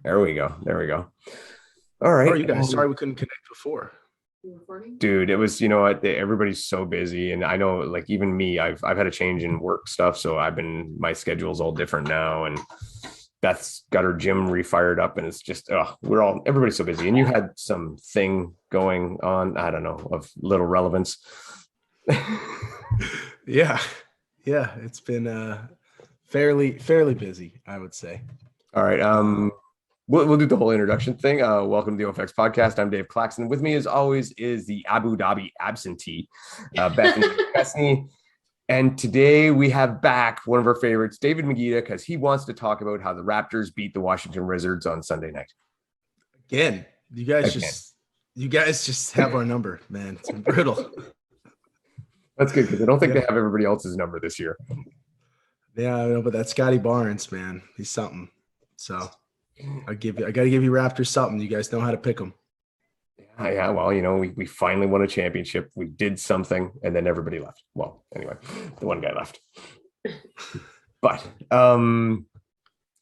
There we go. There we go. All How right. are you guys? Sorry we couldn't connect before. Dude, it was, you know what, everybody's so busy. And I know like even me, I've had a change in work stuff. So my schedule's all different now. And Beth's got her gym refired up and it's just everybody's so busy. And you had some thing going on, I don't know, of little relevance. Yeah. Yeah. It's been fairly busy, I would say. All right. We'll do the whole introduction thing. Welcome to the OFX podcast. I'm Dave Claxton. With me, as always, is the Abu Dhabi absentee, Bethany Pesney. And today we have back one of our favorites, David Magida, because he wants to talk about how the Raptors beat the Washington Wizards on Sunday night. Again, you guys just have our number, man. It's been brutal. That's good because I don't think they have everybody else's number this year. Yeah, I know, but that Scotty Barnes, man, he's something. So I got to give you Raptors something. You guys know how to pick them. Yeah. Well, you know, we finally won a championship. We did something, and then everybody left. Well, anyway, the one guy left. But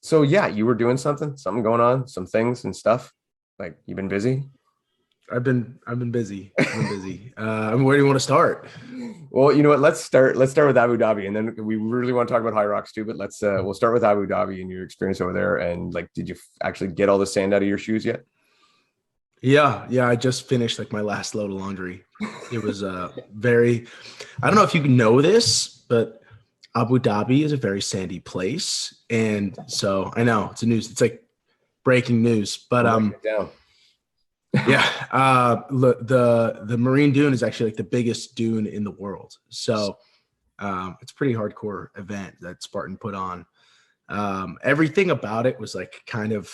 so yeah, you were doing something going on, some things and stuff. Like you've been busy. I've been busy. Where do you want to start? Well, you know what? Let's start with Abu Dhabi, and then we really want to talk about Hyrox too. But we'll start with Abu Dhabi and your experience over there. And like, did you actually get all the sand out of your shoes yet? Yeah. I just finished like my last load of laundry. It was I don't know if you know this, but Abu Dhabi is a very sandy place, and so I know it's like breaking news, but yeah, the Marine Dune is actually like the biggest dune in the world. So it's a pretty hardcore event that Spartan put on. Everything about it was like kind of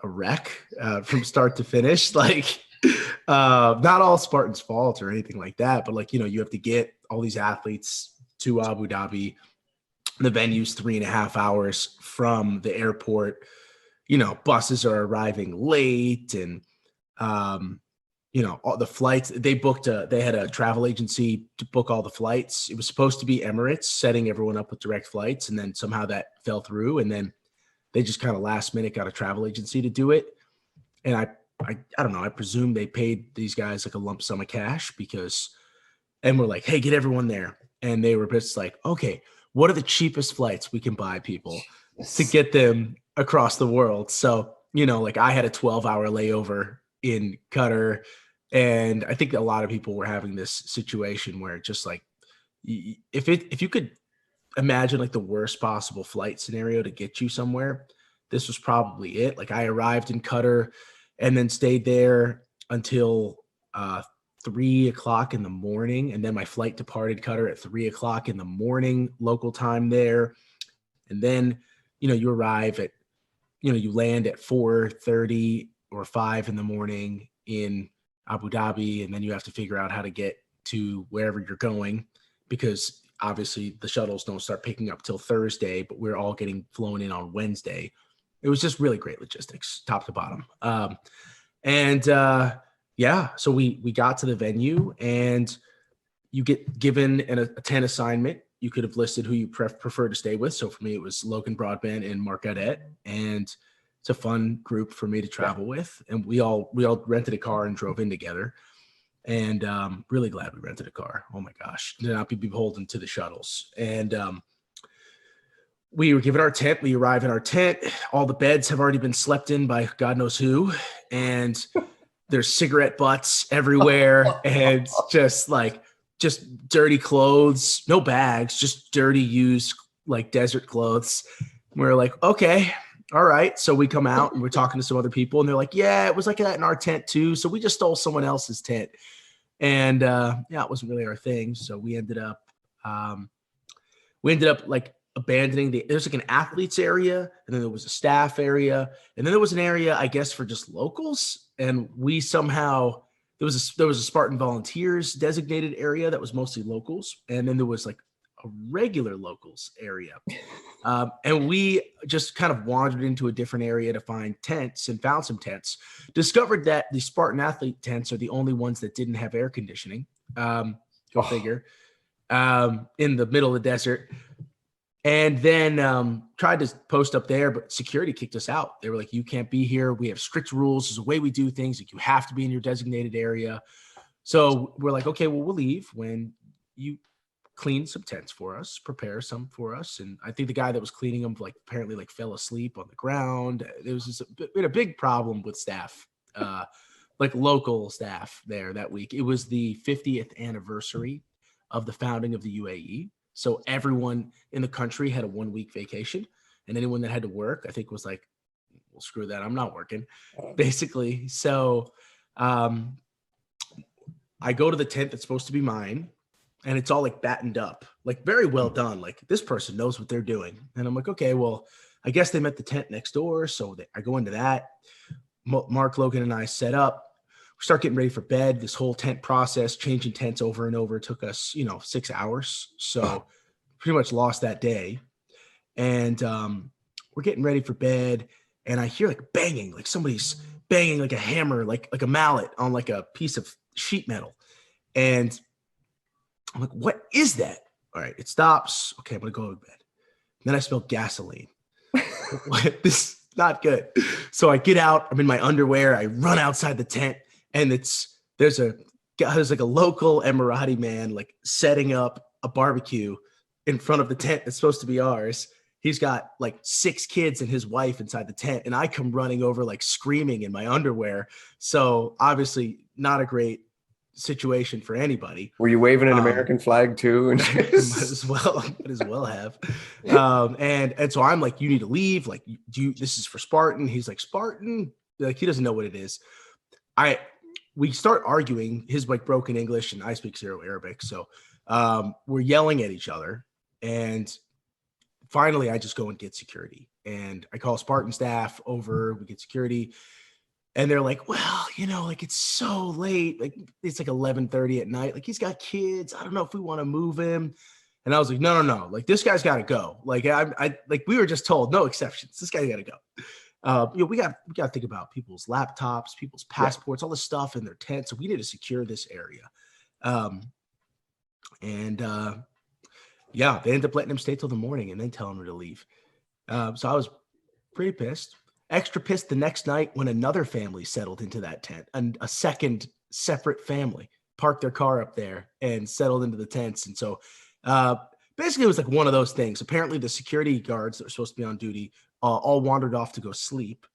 a wreck from start to finish. Like not all Spartan's fault or anything like that, but like, you know, you have to get all these athletes to Abu Dhabi. The venue's 3.5 hours from the airport. You know, buses are arriving late and, you know, all the flights they had a travel agency to book all the flights. It was supposed to be Emirates setting everyone up with direct flights. And then somehow that fell through. And then they just kind of last minute got a travel agency to do it. And I don't know, I presume they paid these guys like a lump sum of cash and we're like, hey, get everyone there. And they were just like, okay, what are the cheapest flights we can buy people to get them across the world? So, you know, like I had a 12-hour layover in Qatar, and I think a lot of people were having this situation where just like, if you could imagine like the worst possible flight scenario to get you somewhere, this was probably it. Like I arrived in Qatar and then stayed there until 3 o'clock in the morning. And then my flight departed Qatar at 3 o'clock in the morning, local time there. And then, you know, you arrive at, you know, you land at 4:30 or 5 in the morning in Abu Dhabi. And then you have to figure out how to get to wherever you're going, because obviously the shuttles don't start picking up till Thursday, but we're all getting flown in on Wednesday. It was just really great logistics, top to bottom. Yeah, so we got to the venue and you get given a 10 assignment. You could have listed who you prefer to stay with. So for me, it was Logan Broadbent and Mark Gaudette, and it's a fun group for me to travel with. And we all rented a car and drove in together. And really glad we rented a car. Oh my gosh, to not be beholden to the shuttles. And we were given our tent. We arrive in our tent. All the beds have already been slept in by God knows who. And there's cigarette butts everywhere. And just dirty clothes, no bags, just dirty used like desert clothes. We're like, okay, all right. So we come out and we're talking to some other people and they're like, yeah, it was like that in our tent too. So we just stole someone else's tent. And yeah, it wasn't really our thing. So we ended up like abandoning there's like an athletes area, and then there was a staff area, and then there was an area, I guess, for just locals. And we somehow, there was a Spartan volunteers designated area that was mostly locals. And then there was like a regular locals area. And we just kind of wandered into a different area to find tents and found some tents, discovered that the Spartan athlete tents are the only ones that didn't have air conditioning. Go figure. In the middle of the desert. And then tried to post up there, but security kicked us out. They were like, you can't be here. We have strict rules. There's a way we do things. Like, you have to be in your designated area. So we're like, okay, well, we'll leave when you clean some tents for us, prepare some for us. And I think the guy that was cleaning them, like, apparently like fell asleep on the ground. There was we had a big problem with staff, like local staff there that week. It was the 50th anniversary of the founding of the UAE. So everyone in the country had a 1 week vacation, and anyone that had to work, I think, was like, well, screw that, I'm not working, basically. So I go to the tent that's supposed to be mine, and it's all like battened up, like very well done. Like, this person knows what they're doing. And I'm like, okay, well, I guess they met the tent next door. So I go into that. Mark, Logan, and I set up. We start getting ready for bed. This whole tent process, changing tents over and over, took us, 6 hours. So pretty much lost that day. And we're getting ready for bed, and I hear like banging, like somebody's banging like a hammer, like a mallet on like a piece of sheet metal. And I'm like, what is that? All right, it stops. Okay, I'm gonna go to bed. And then I smell gasoline. This is not good. So I get out, I'm in my underwear, I run outside the tent, and there's like a local Emirati man like setting up a barbecue in front of the tent that's supposed to be ours. He's got like 6 kids and his wife inside the tent, and I come running over like screaming in my underwear. So obviously not a great situation for anybody. Were you waving an American flag too? And might as well have. And so I'm like, you need to leave. Like, this is for Spartan. He's like, Spartan? Like, he doesn't know what it is. We start arguing, his like broken English, and I speak zero Arabic. So we're yelling at each other. And finally, I just go and get security. And I call Spartan staff over, we get security. And they're like, well, like, it's so late. Like, it's like 11:30 at night. Like, he's got kids. I don't know if we want to move him. And I was like, no. Like, this guy's got to go. Like, we were just told, no exceptions. This guy's got to go. We got to think about people's laptops, people's passports, all this stuff in their tents. So we need to secure this area. They end up letting him stay till the morning and then telling him to leave. So I was pretty pissed. Extra pissed the next night when another family settled into that tent, and a second separate family parked their car up there and settled into the tents. And so basically it was like one of those things. Apparently the security guards that were supposed to be on duty all wandered off to go sleep,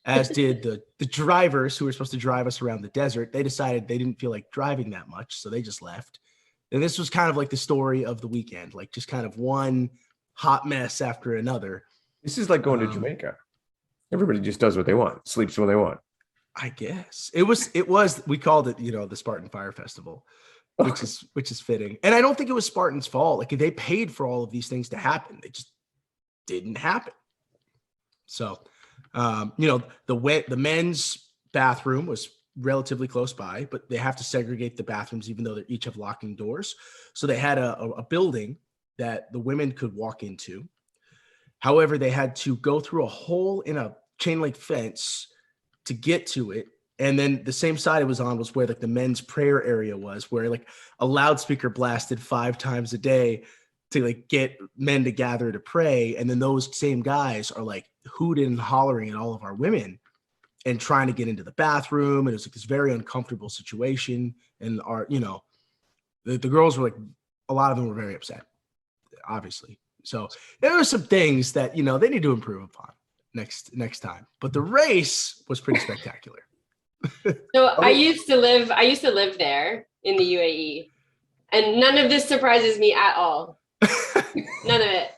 as did the drivers who were supposed to drive us around the desert. They decided they didn't feel like driving that much, so they just left. And this was kind of like the story of the weekend, like just kind of one hot mess after another. This is like going to Jamaica. Everybody just does what they want, sleeps when they want. I guess it was, we called it, the Spartan Fire Festival, which is fitting. And I don't think it was Spartan's fault. Like, they paid for all of these things to happen. They just didn't happen. So, the men's bathroom was relatively close by, but they have to segregate the bathrooms, even though they each have locking doors. So they had a building that the women could walk into. However, they had to go through a hole in a chain link fence to get to it. And then the same side it was on was where like the men's prayer area was, where like a loudspeaker blasted 5 times a day to like get men to gather to pray. And then those same guys are like hooting and hollering at all of our women and trying to get into the bathroom. And it was like this very uncomfortable situation. And the girls were like, a lot of them were very upset, obviously. So there were some things that, they need to improve upon next time. But the race was pretty spectacular. So I used to live there in the UAE, and none of this surprises me at all. None of it.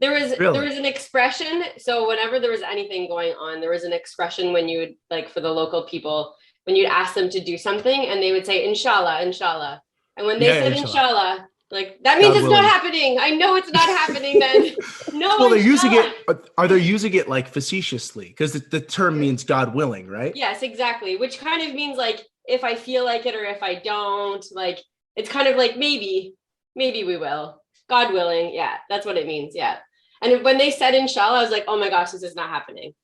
There was an expression. So whenever there was anything going on, there was an expression when you would, like, for the local people, when you'd ask them to do something, and they would say, Inshallah, Inshallah. And when they said Inshallah, like, that means God it's willing. Not happening. I know it's not happening then. No. Well, they're using it. Are they using it like facetiously? Because the term means God willing, right? Yes, exactly. Which kind of means like, if I feel like it or if I don't, like, it's kind of like, maybe we will. God willing. Yeah, that's what it means. Yeah. And when they said Inshallah, I was like, oh my gosh, this is not happening.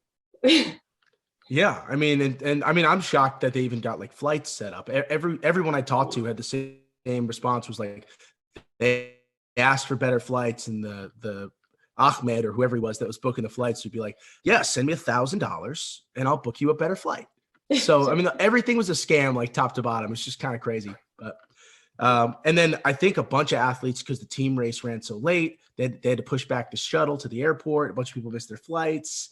Yeah. I mean, and I mean, I'm shocked that they even got like flights set up. Everyone I talked to had the same response, was like, they asked for better flights, and the Ahmed or whoever he was that was booking the flights would be like, yeah, send me $1,000 and I'll book you a better flight. So, I mean, everything was a scam, like top to bottom. It's just kind of crazy. But, and then I think a bunch of athletes, because the team race ran so late, they had to push back the shuttle to the airport. A bunch of people missed their flights.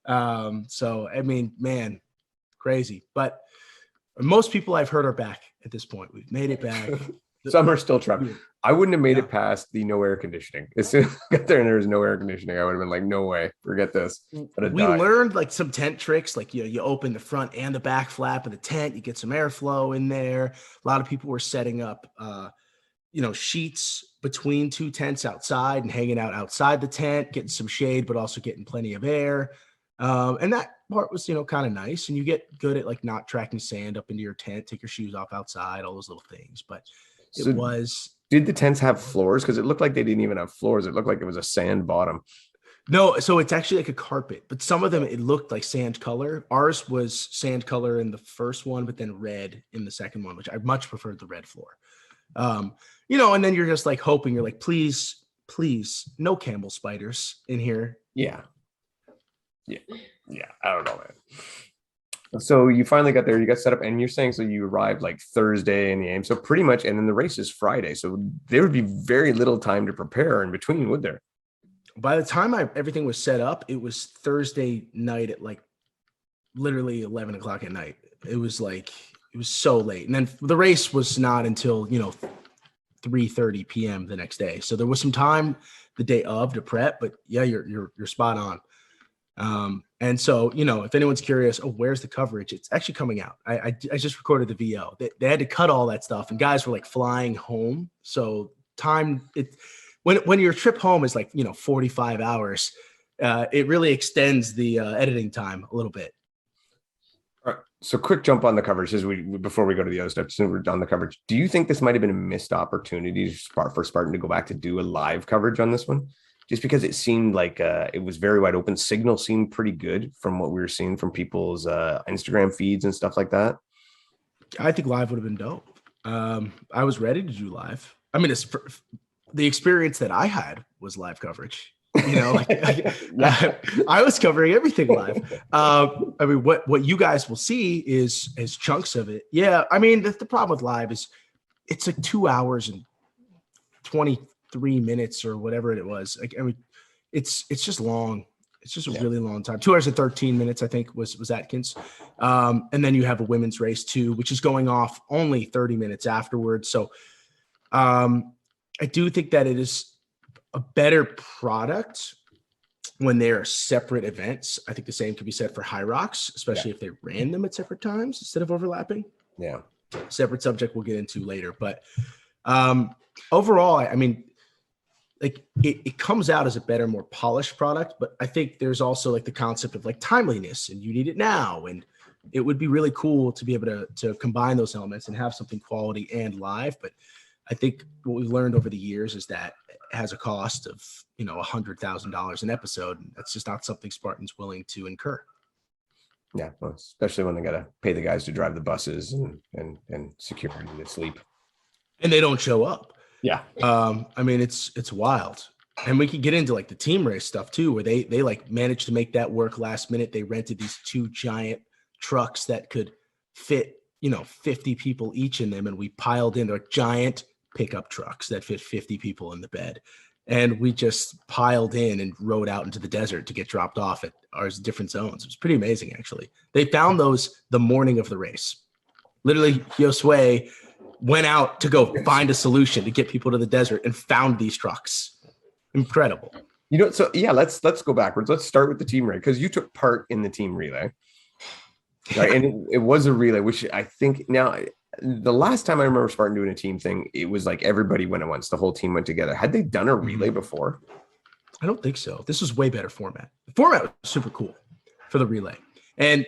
So, I mean, man, crazy. But most people I've heard are back at this point. We've made it back. Some are still trapped. I wouldn't have made it past the no air conditioning. As soon as I got there and there was no air conditioning, I would have been like, no way, forget this. We learned like some tent tricks, like you open the front and the back flap of the tent, you get some airflow in there. A lot of people were setting up, sheets between two tents outside and hanging out outside the tent, getting some shade, but also getting plenty of air. And that part was, kind of nice. And you get good at like not tracking sand up into your tent, take your shoes off outside, all those little things. But did the tents have floors? Because it looked like they didn't even have floors. It looked like it was a sand bottom. No, so it's actually like a carpet, but some of them, it looked like sand color. Ours was sand color in the first one, but then red in the second one, which I much preferred the red floor. And then you're just like hoping, you're like, please, no camel spiders in here. Yeah. I don't know, man. So you finally got there, you got set up, and you're saying, so you arrived like Thursday in the aim. So pretty much, and then the race is Friday. So there would be very little time to prepare in between, would there? By the time everything was set up, it was Thursday night at like literally 11 o'clock at night. It was so late. And then the race was not until, 3:30 p.m. the next day. So there was some time the day of to prep, but yeah, you're spot on. And so, if anyone's curious, where's the coverage? It's actually coming out. I just recorded the VO. They had to cut all that stuff, and guys were like flying home. So when your trip home is like, 45 hours, it really extends the editing time a little bit. All right. So quick jump on the coverage before we go to the other stuff. We're on the coverage. Do you think this might've been a missed opportunity for Spartan to go back to do a live coverage on this one? Just because it seemed like it was very wide open. Signal seemed pretty good from what we were seeing from people's Instagram feeds and stuff like that. I think live would have been dope. I was ready to do live. I mean, the experience that I had was live coverage. I was covering everything live. I mean, what you guys will see is chunks of it. Yeah, I mean, the problem with live is it's like 2 hours and 23 minutes or whatever it was. Like, I mean, it's just long. It's just a really long time. 2 hours and 13 minutes, I think, was Atkins. And then you have a women's race too, which is going off only 30 minutes afterwards. So I do think that it is a better product when they're separate events. I think the same could be said for Hyrox, especially if they ran them at separate times instead of overlapping. Yeah. Separate subject we'll get into later. But overall, I mean, like it comes out as a better, more polished product, but I think there's also like the concept of like timeliness and you need it now. And it would be really cool to be able to combine those elements and have something quality and live. But I think what we've learned over the years is that it has a cost of, $100,000 an episode. And that's just not something Spartan's willing to incur. Yeah. Well, especially when they got to pay the guys to drive the buses and security to sleep. And they don't show up. Yeah. I mean, it's wild. And we could get into like the team race stuff too, where they like managed to make that work last minute. They rented these 2 giant trucks that could fit, 50 people each in them. And we piled in their giant pickup trucks that fit 50 people in the bed. And we just piled in and rode out into the desert to get dropped off at our different zones. It was pretty amazing, actually. They found those the morning of the race. Literally, Josue went out to go find a solution to get people to the desert and found these trucks. Incredible. So yeah, let's go backwards. Let's start with the team relay, because you took part in the team relay. Right. And it was a relay, which I think now the last time I remember Spartan doing a team thing, it was like everybody went at once. The whole team went together. Had they done a relay before? I don't think so. This was way better format. The format was super cool for the relay. And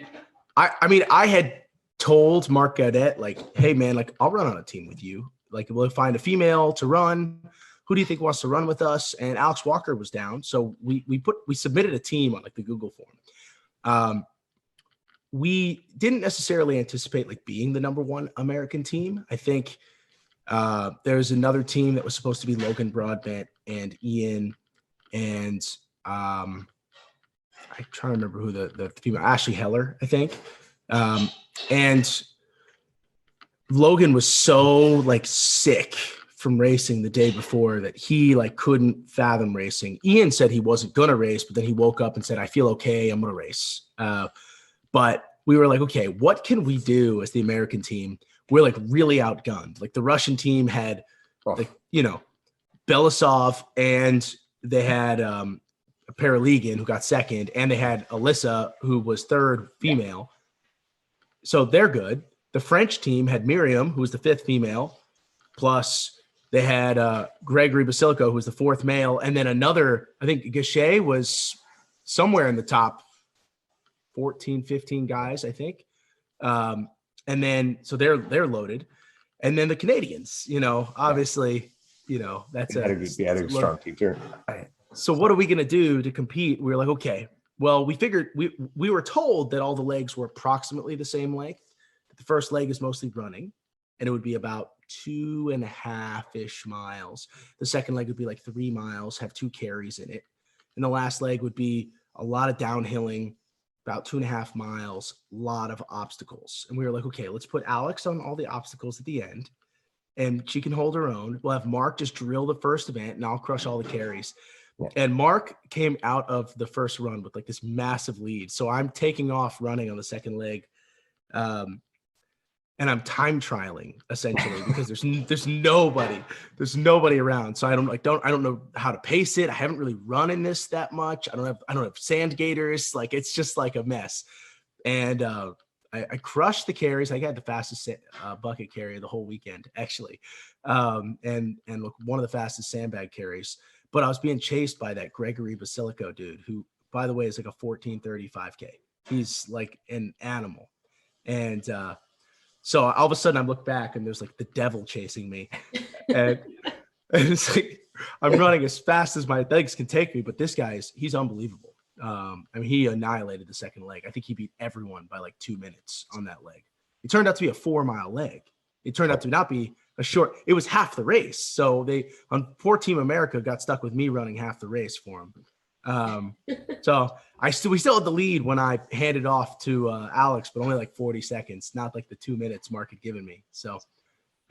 I mean, I had told Mark Gaudet, like, hey man, like I'll run on a team with you. Like we'll find a female to run. Who do you think wants to run with us? And Alex Walker was down. So we submitted a team on like the Google form. We didn't necessarily anticipate like being the number 1 American team. I think there's another team that was supposed to be Logan Broadbent and Ian and I'm trying to remember who the female, Ashley Heller, I think. And Logan was so like sick from racing the day before that he like couldn't fathom racing. Ian said he wasn't going to race, but then he woke up and said, I feel okay. I'm going to race. But we were like, okay, what can we do as the American team? We're like really outgunned. Like the Russian team had like, you know, Belasov, and they had Paralegan, who got second, and they had Alyssa, who was third female. So they're good. The French team had Miriam, who was the fifth female, plus they had Gregory Basilico, who was the fourth male, and then another, I think Gachet was somewhere in the top 14, 15 guys, I think. And then, so they're loaded. And then the Canadians, you know, obviously, you know, that's a strong team too. So what are we going to do to compete? We were like, okay, well, we figured we were told that all the legs were approximately the same length. The first leg is mostly running, and it would be about 2.5-ish miles. The second leg would be like 3 miles, have 2 carries in it. And the last leg would be a lot of downhilling, about 2.5 miles, a lot of obstacles. And we were like, okay, let's put Alex on all the obstacles at the end, and she can hold her own. We'll have Mark just drill the first event, and I'll crush all the carries. And Mark came out of the first run with like this massive lead. So I'm taking off running on the second leg. And I'm time trialing essentially because there's nobody around. So I don't know how to pace it. I haven't really run in this that much. I don't have sand gators. Like it's just like a mess. And I crushed the carries. I had the fastest bucket carry of the whole weekend actually. And look, one of the fastest sandbag carries, but I was being chased by that Gregory Basilico dude, who by the way is like a 14:35K. He's like an animal. And, so all of a sudden I look back and there's like the devil chasing me. And it's like, I'm running as fast as my legs can take me, but this guy he's unbelievable. I mean, he annihilated the second leg. I think he beat everyone by like 2 minutes on that leg. It turned out to be a 4-mile leg. It turned out to not be a short, it was half the race. So poor Team America got stuck with me running half the race for him. So we still had the lead when I handed off to Alex, but only like 40 seconds, not like the 2 minutes Mark had given me. So,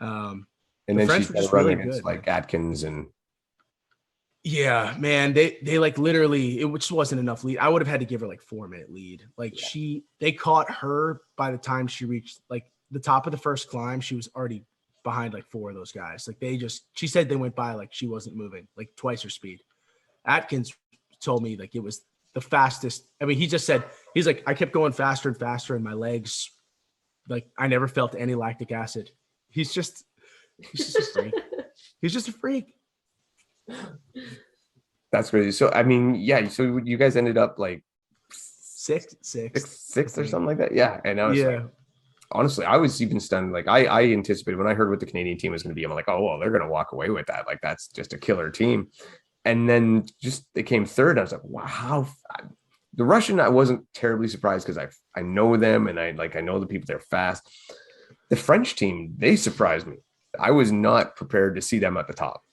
and then French she's got running against like Atkins and. Yeah, man, they like literally, it just wasn't enough lead. I would have had to give her like 4-minute lead. Like they caught her by the time she reached like the top of the first climb. She was already behind like 4 of those guys. Like she said they went by like she wasn't moving, like twice her speed. Atkins told me like it was the fastest. I mean, he just said, he's like, I kept going faster and faster and my legs, like I never felt any lactic acid. He's just a freak. He's just a freak. That's crazy. So, I mean, yeah, so you guys ended up like sixth or something like that. Yeah. And I was like, honestly, I was even stunned. Like I anticipated when I heard what the Canadian team was going to be, I'm like, oh, well, they're going to walk away with that. Like, that's just a killer team. And then just they came third. I was like, wow. The Russian, I wasn't terribly surprised because I know them and I know the people, they're fast. The French team, they surprised me. I was not prepared to see them at the top.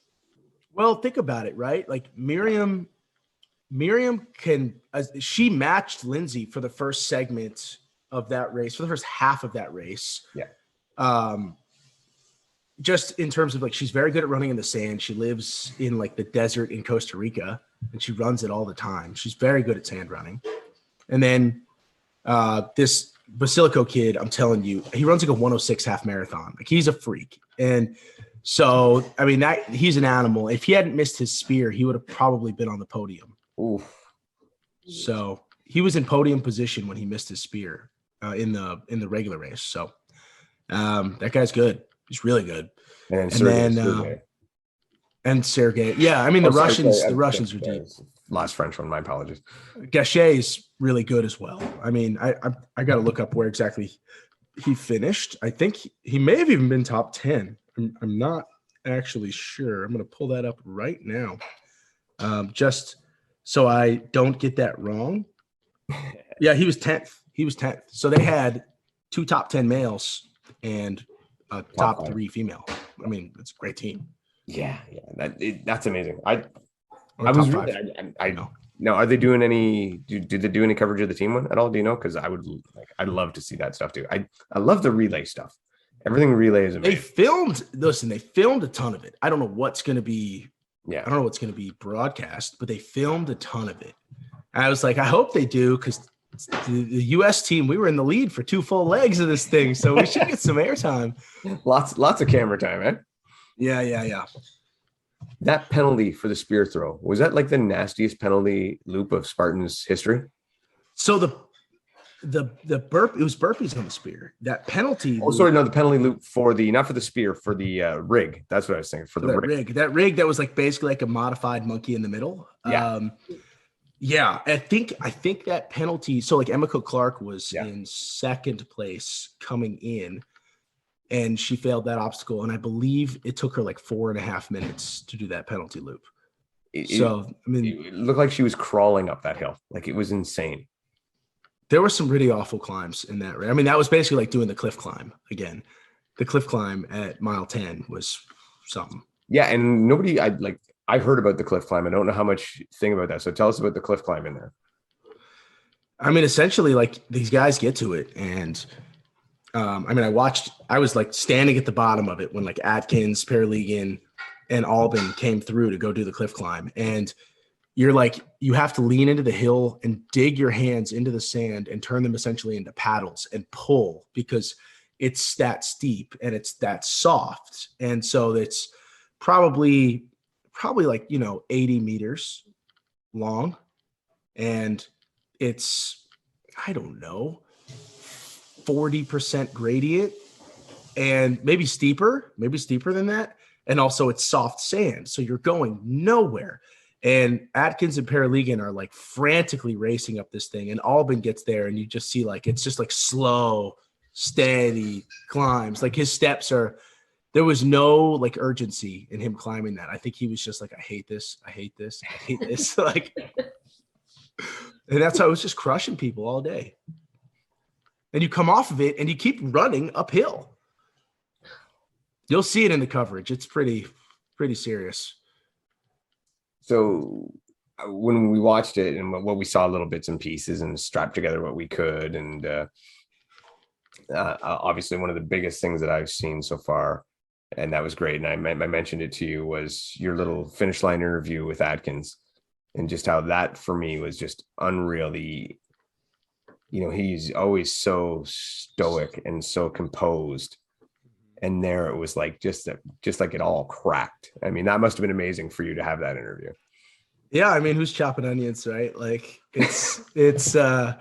Well, think about it, right? Like Miriam she matched Lindsay for the first segment of that race, for the first half of that race. Yeah. Just in terms of like, she's very good at running in the sand. She lives in like the desert in Costa Rica and she runs it all the time. She's very good at sand running. And then this Basilico kid, I'm telling you, he runs like a 106 half marathon. Like he's a freak. And so, I mean, he's an animal. If he hadn't missed his spear, he would have probably been on the podium. Ooh. So he was in podium position when he missed his spear in the regular race. So that guy's good. He's really good. And Sergey. Yeah, I mean the Russians are deep. Last French one, my apologies. Gachet's really good as well. I mean, I got to look up where exactly he finished. I think he may have even been top 10. I'm not actually sure. I'm going to pull that up right now, just so I don't get that wrong. Yeah, he was 10th. So they had 2 top 10 males and a top 3 female. I mean, it's a great team. Yeah, that's amazing. Or I was top really, five. I know. Now, are they doing any? Did they do any coverage of the team one at all? Do you know? Because I'd love to see that stuff too. I love the relay stuff. Everything relay is amazing. They filmed a ton of it. I don't know what's going to be. Yeah, I don't know what's going to be broadcast, but they filmed a ton of it. And I was like, I hope they do, because the U.S. team, we were in the lead for 2 full legs of this thing, so we should get some airtime. Lots of camera time, eh? Yeah. That penalty for the spear throw, was that like the nastiest penalty loop of Spartan's history? So the burp, it was burpees on the spear. That penalty. Oh, sorry, no, the penalty loop for the, not for the spear, for the rig. That's what I was saying, for the rig. That rig that was like basically like a modified monkey in the middle. Yeah. I think that penalty. So like Emma Cook Clark was in second place coming in, and she failed that obstacle. And I believe it took her like 4.5 minutes to do that penalty loop. It looked like she was crawling up that hill. Like, it was insane. There were some really awful climbs in that. Right? I mean, that was basically like doing the cliff climb again. The cliff climb at mile 10 was something. Yeah, and I've heard about the cliff climb. I don't know how much thing about that. So tell us about the cliff climb in there. I mean, essentially, like, these guys get to it, and I was like standing at the bottom of it when like Atkins, Paralegan, and Albin came through to go do the cliff climb. And you're like, you have to lean into the hill and dig your hands into the sand and turn them essentially into paddles and pull, because it's that steep and it's that soft. And so it's probably like, 80 meters long, and it's, I don't know, 40% gradient, and maybe steeper than that. And also it's soft sand, so you're going nowhere. And Atkins and Paralegan are like frantically racing up this thing, and Albin gets there, and you just see like, it's just like slow, steady climbs. Like, his steps there was no like urgency in him climbing that. I think he was just like, I hate this. Like, and that's how it was, just crushing people all day. And you come off of it and you keep running uphill. You'll see it in the coverage. It's pretty serious. So when we watched it and what we saw, little bits and pieces, and strapped together what we could, and obviously one of the biggest things that I've seen so far, and that was great, and I mentioned it to you, was your little finish line interview with Atkins, and just how that for me was just unreal. He's always so stoic and so composed. And there it was like, just like it all cracked. I mean, that must've been amazing for you to have that interview. Yeah. I mean, who's chopping onions, right? Like, it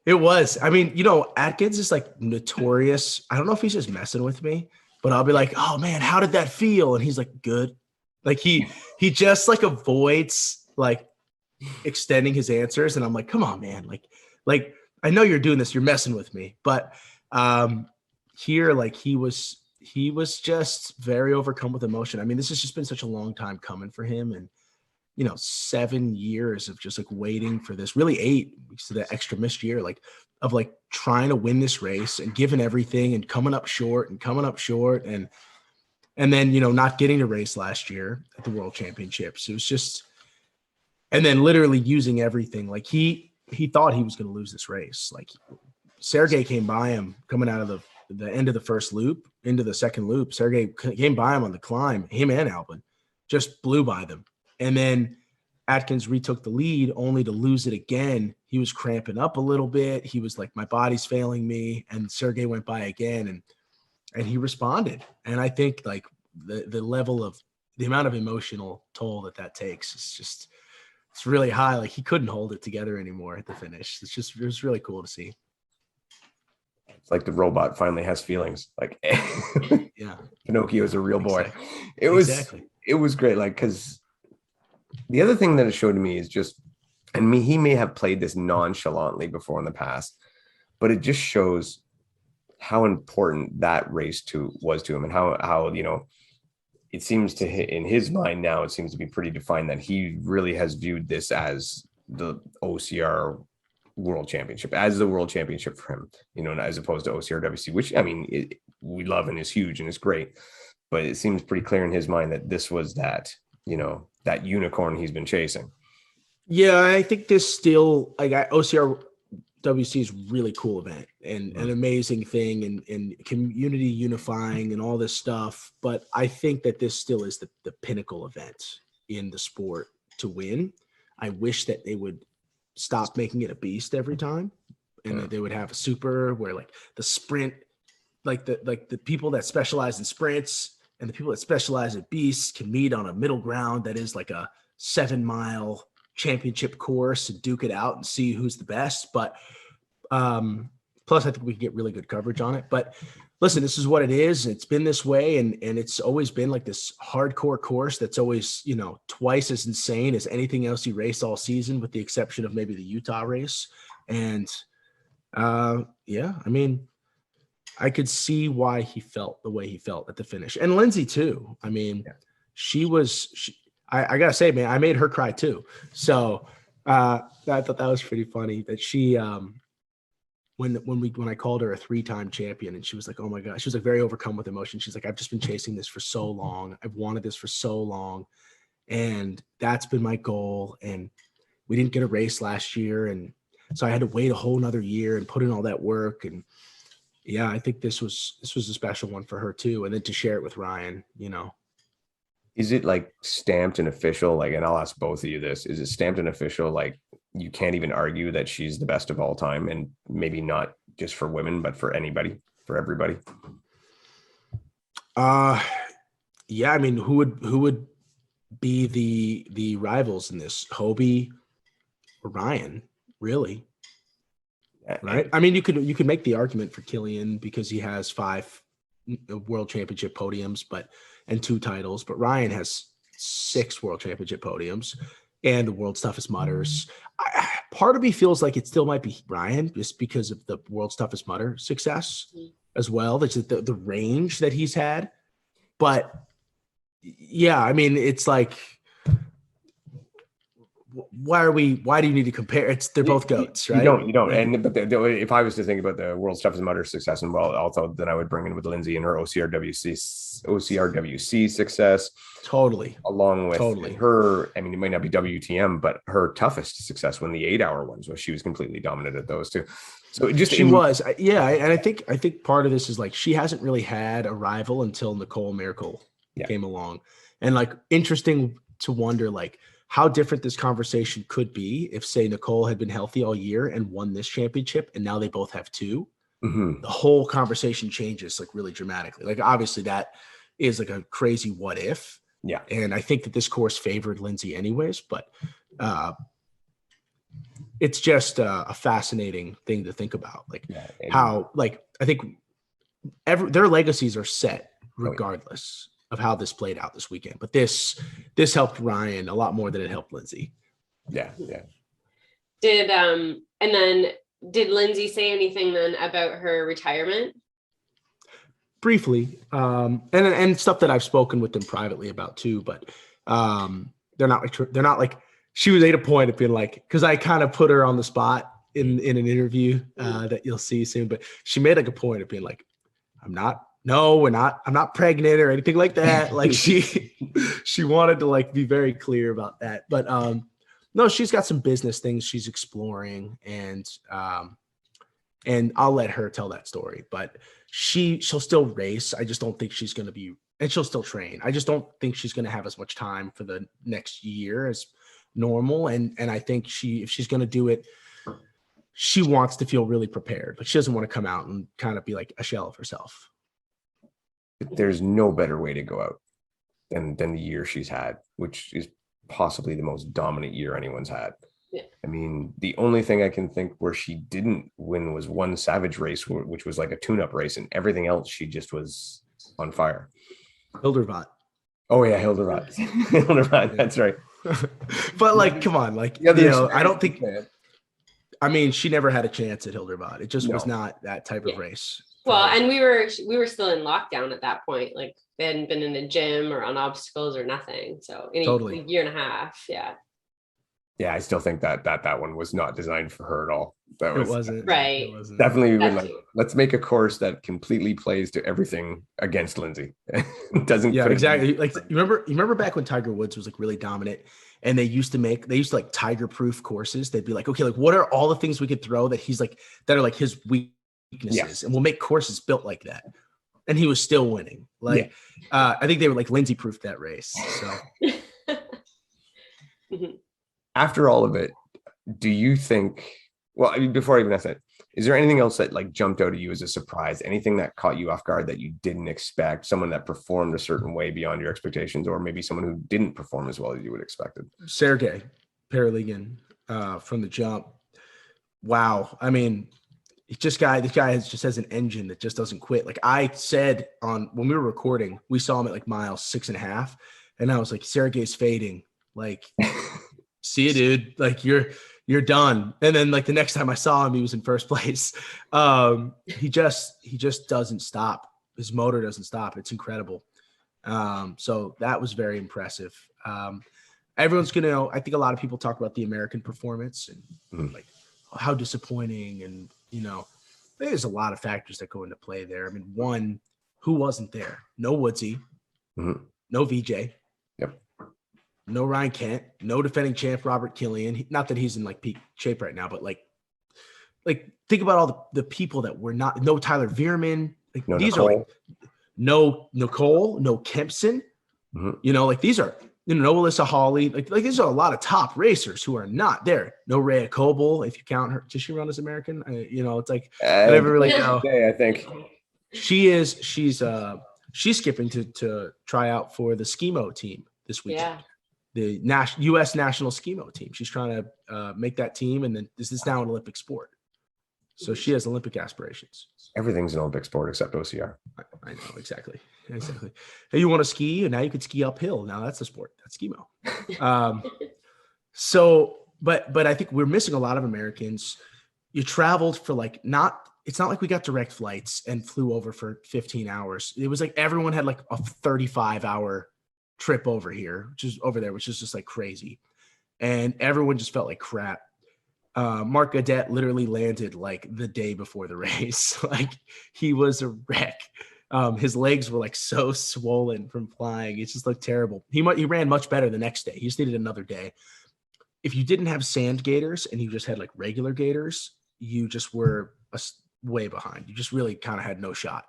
was, I mean, Atkins is like notorious. I don't know if he's just messing with me, but I'll be like, oh man, how did that feel? And he's like, good. Like, he just like avoids like extending his answers. And I'm like, come on, man. Like, I know you're doing this, you're messing with me, but here, like, he was just very overcome with emotion. I mean, this has just been such a long time coming for him, and 7 years of just like waiting for this, really 8 weeks to the extra missed year, like, of like trying to win this race and giving everything and coming up short and then not getting to race last year at the World Championships. It was just, and then literally using everything. Like, he thought he was going to lose this race. Like, Sergey came by him coming out of the end of the first loop into the second loop. Sergey came by him on the climb, him and Albin just blew by them. And then Atkins retook the lead only to lose it again. He was cramping up a little bit. He was like, my body's failing me. And Sergey went by again, and he responded. And I think like the level of the amount of emotional toll that takes is just, it's really high. Like, he couldn't hold it together anymore at the finish. It was really cool to see. It's like the robot finally has feelings. Like, yeah, Pinocchio is a real boy. Exactly. It was great. Like, because the other thing that it showed to me is just, and he may have played this nonchalantly before in the past, but it just shows how important that race was to him, and how it seems to, in his mind now, it seems to be pretty defined that he really has viewed this as the OCR World Championship, as the World Championship for him, as opposed to OCR WC, which, I mean, we love and is huge and it's great, but it seems pretty clear in his mind that this was that, that unicorn he's been chasing. Yeah, I think this still, like, OCR WC is a really cool event and an amazing thing and community unifying and all this stuff. But I think that this still is the pinnacle event in the sport to win. I wish that they would stop making it a beast every time, and that they would have a super where like the sprint, like the people that specialize in sprints and the people that specialize in beasts can meet on a middle ground that is like a 7-mile championship course and duke it out and see who's the best. But plus I think we can get really good coverage on it. But listen, this is what it is. It's been this way, and it's always been like this hardcore course that's always, you know, twice as insane as anything else you race all season, with the exception of maybe the Utah race. And yeah, I mean, I could see why he felt the way he felt at the finish. And Lindsay too. I mean, I gotta say, man, I made her cry too. So I thought that was pretty funny that she when I called her a 3-time champion, and she was like, oh my God, she was like very overcome with emotion. She's like, I've just been chasing this for so long. I've wanted this for so long. And that's been my goal. And we didn't get a race last year. And so I had to wait a whole nother year and put in all that work. And yeah, I think this was a special one for her too. And then to share it with Ryan, you know. Is it like stamped and official? Like, and I'll ask both of you this, is it stamped and official? Like, you can't even argue that she's the best of all time, and maybe not just for women, but for anybody, for everybody. Yeah. I mean, who would be the rivals in this? Hobie or Ryan, really? Right. I mean, you could make the argument for Killian because he has 5 world championship podiums, and 2 titles, but Ryan has 6 world championship podiums and the world's toughest mutters. Part of me feels like it still might be Ryan just because of the world's toughest mutter success as well. That's the range that he's had. But yeah, I mean, it's like, why do you need to compare? They're both goats, right? You don't. And but if I was to think about the world's toughest mutter success, and well, also then I would bring in with Lindsay and her OCRWC success, totally, along with her. I mean, it might not be WTM, but her toughest success when the 8-hour ones was she was completely dominant at those too. So and I think part of this is like she hasn't really had a rival until Nicole Miracle came along, and like interesting to wonder like how different this conversation could be if, say, Nicole had been healthy all year and won this championship, and now they both have 2. The whole conversation changes like really dramatically. Like, obviously that is like a crazy what if. Yeah. And I think that this course favored Lindsay anyways, but it's just a fascinating thing to think about. Like how, like, I think their legacies are set regardless of how this played out this weekend. But this helped Ryan a lot more than it helped Lindsay. Yeah. Did Lindsay say anything then about her retirement? Briefly, and stuff that I've spoken with them privately about too. But they're not like she was at a point of being like, because I kind of put her on the spot in an interview that you'll see soon. But she made like a point of being like, I'm not pregnant or anything like that. Like she wanted to like be very clear about that. But no, she's got some business things she's exploring, and I'll let her tell that story. But she'll still race. I just don't think she's going to be, and she'll still train. I just don't think she's going to have as much time for the next year as normal. And I think if she's going to do it, she wants to feel really prepared, but she doesn't want to come out and kind of be like a shell of herself. There's no better way to go out than the year she's had, which is possibly the most dominant year anyone's had. Yeah. I mean, the only thing I can think where she didn't win was one Savage race, which was like a tune-up race, and everything else she just was on fire. Hildervat. Oh yeah, Hildervat. Hildervat, that's right. But like, come on, like, you know, I don't think. I mean, she never had a chance at Hildervat. It just was not that type of race. Well, and we were still in lockdown at that point. Like, they hadn't been in a gym or on obstacles or nothing. So a year and a half. Yeah. Yeah, I still think that one was not designed for her at all. That was It wasn't. Right. It wasn't. definitely been like, let's make a course that completely plays to everything against Lindsay. Doesn't Yeah, put it- exactly. Like you remember back when Tiger Woods was like really dominant and they used to like tiger proof courses. They'd be like, okay, like what are all the things we could throw that he's like that are like his weaknesses, Yes. and we'll make courses built like that. And he was still winning. Like I think they were like Lindsay proofed that race. So After all of it, do you think, well, I mean, before I even ask that, is there anything else that like jumped out at you as a surprise? Anything that caught you off guard that you didn't expect? Someone that performed a certain way beyond your expectations, or maybe someone who didn't perform as well as you would expected? Sergey Paraligan from the jump. Wow. I mean, this guy just has an engine that just doesn't quit. Like I said when we were recording, we saw him at like mile 6.5, and I was like, Sergey's fading. Like, see you, dude. Like you're done. And then like the next time I saw him, he was in first place. He just doesn't stop. His motor doesn't stop. It's incredible. So that was very impressive. Everyone's gonna, I think a lot of people talk about the American performance and like how disappointing, and there's a lot of factors that go into play there. I mean, one, who wasn't there? No Woodsy, no VJ. Yep. No Ryan Kent, no defending champ Robert Killian. Not that he's in like peak shape right now, but like think about all the people that were not. No Tyler Veerman. Like No these Nicole. are like no Nicole, no Kempson. Like these are no Alyssa Hawley. Like these are a lot of top racers who are not there. No Rhea Coble, if you count her. Does she run as American? It's like I never really know. I think She's skipping to try out for the Skimo team this weekend. Yeah. The U.S. national Skimo team. She's trying to make that team, and then this is now an Olympic sport. So she has Olympic aspirations. everything's an Olympic sport except OCR. I know, exactly. Hey, you want to ski, and now you could ski uphill. Now that's a sport. That's Skimo. But I think we're missing a lot of Americans. You traveled for it's not like we got direct flights and flew over for 15 hours. It was like everyone had like a 35-hour trip over here, which is just like crazy. And everyone just felt like crap. Mark Gadet literally landed like the day before the race. Like he was a wreck. His legs were like so swollen from flying. It just looked terrible. He ran much better the next day. He just needed another day. If you didn't have sand gators and you just had like regular gators, you just were way behind. You just really kind of had no shot.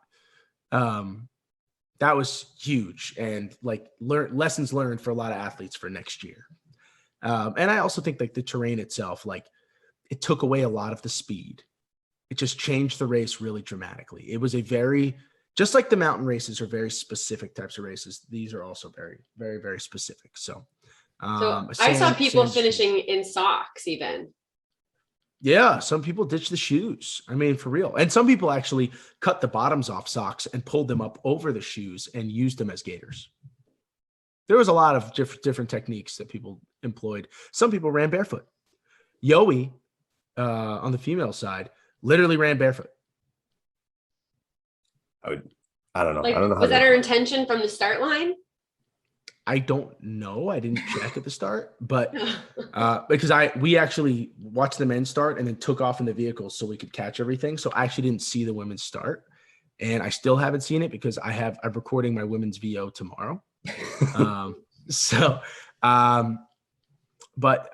That was huge, and like lessons learned for a lot of athletes for next year. And I also think like the terrain itself, like it took away a lot of the speed. It just changed the race really dramatically. It was just like the mountain races are very specific types of races. These are also very, very, very specific. So I saw people finishing in socks even. Yeah, some people ditched the shoes. I mean, for real. And some people actually cut the bottoms off socks and pulled them up over the shoes and used them as gaiters. There was a lot of different techniques that people employed. Some people ran barefoot. Yoey, on the female side, literally ran barefoot. I don't know. Like, I don't know. Was that her intention from the start line? I don't know. I didn't check at the start, but because we actually watched the men start and then took off in the vehicles so we could catch everything. So I actually didn't see the women's start, and I still haven't seen it because I'm recording my women's VO tomorrow. But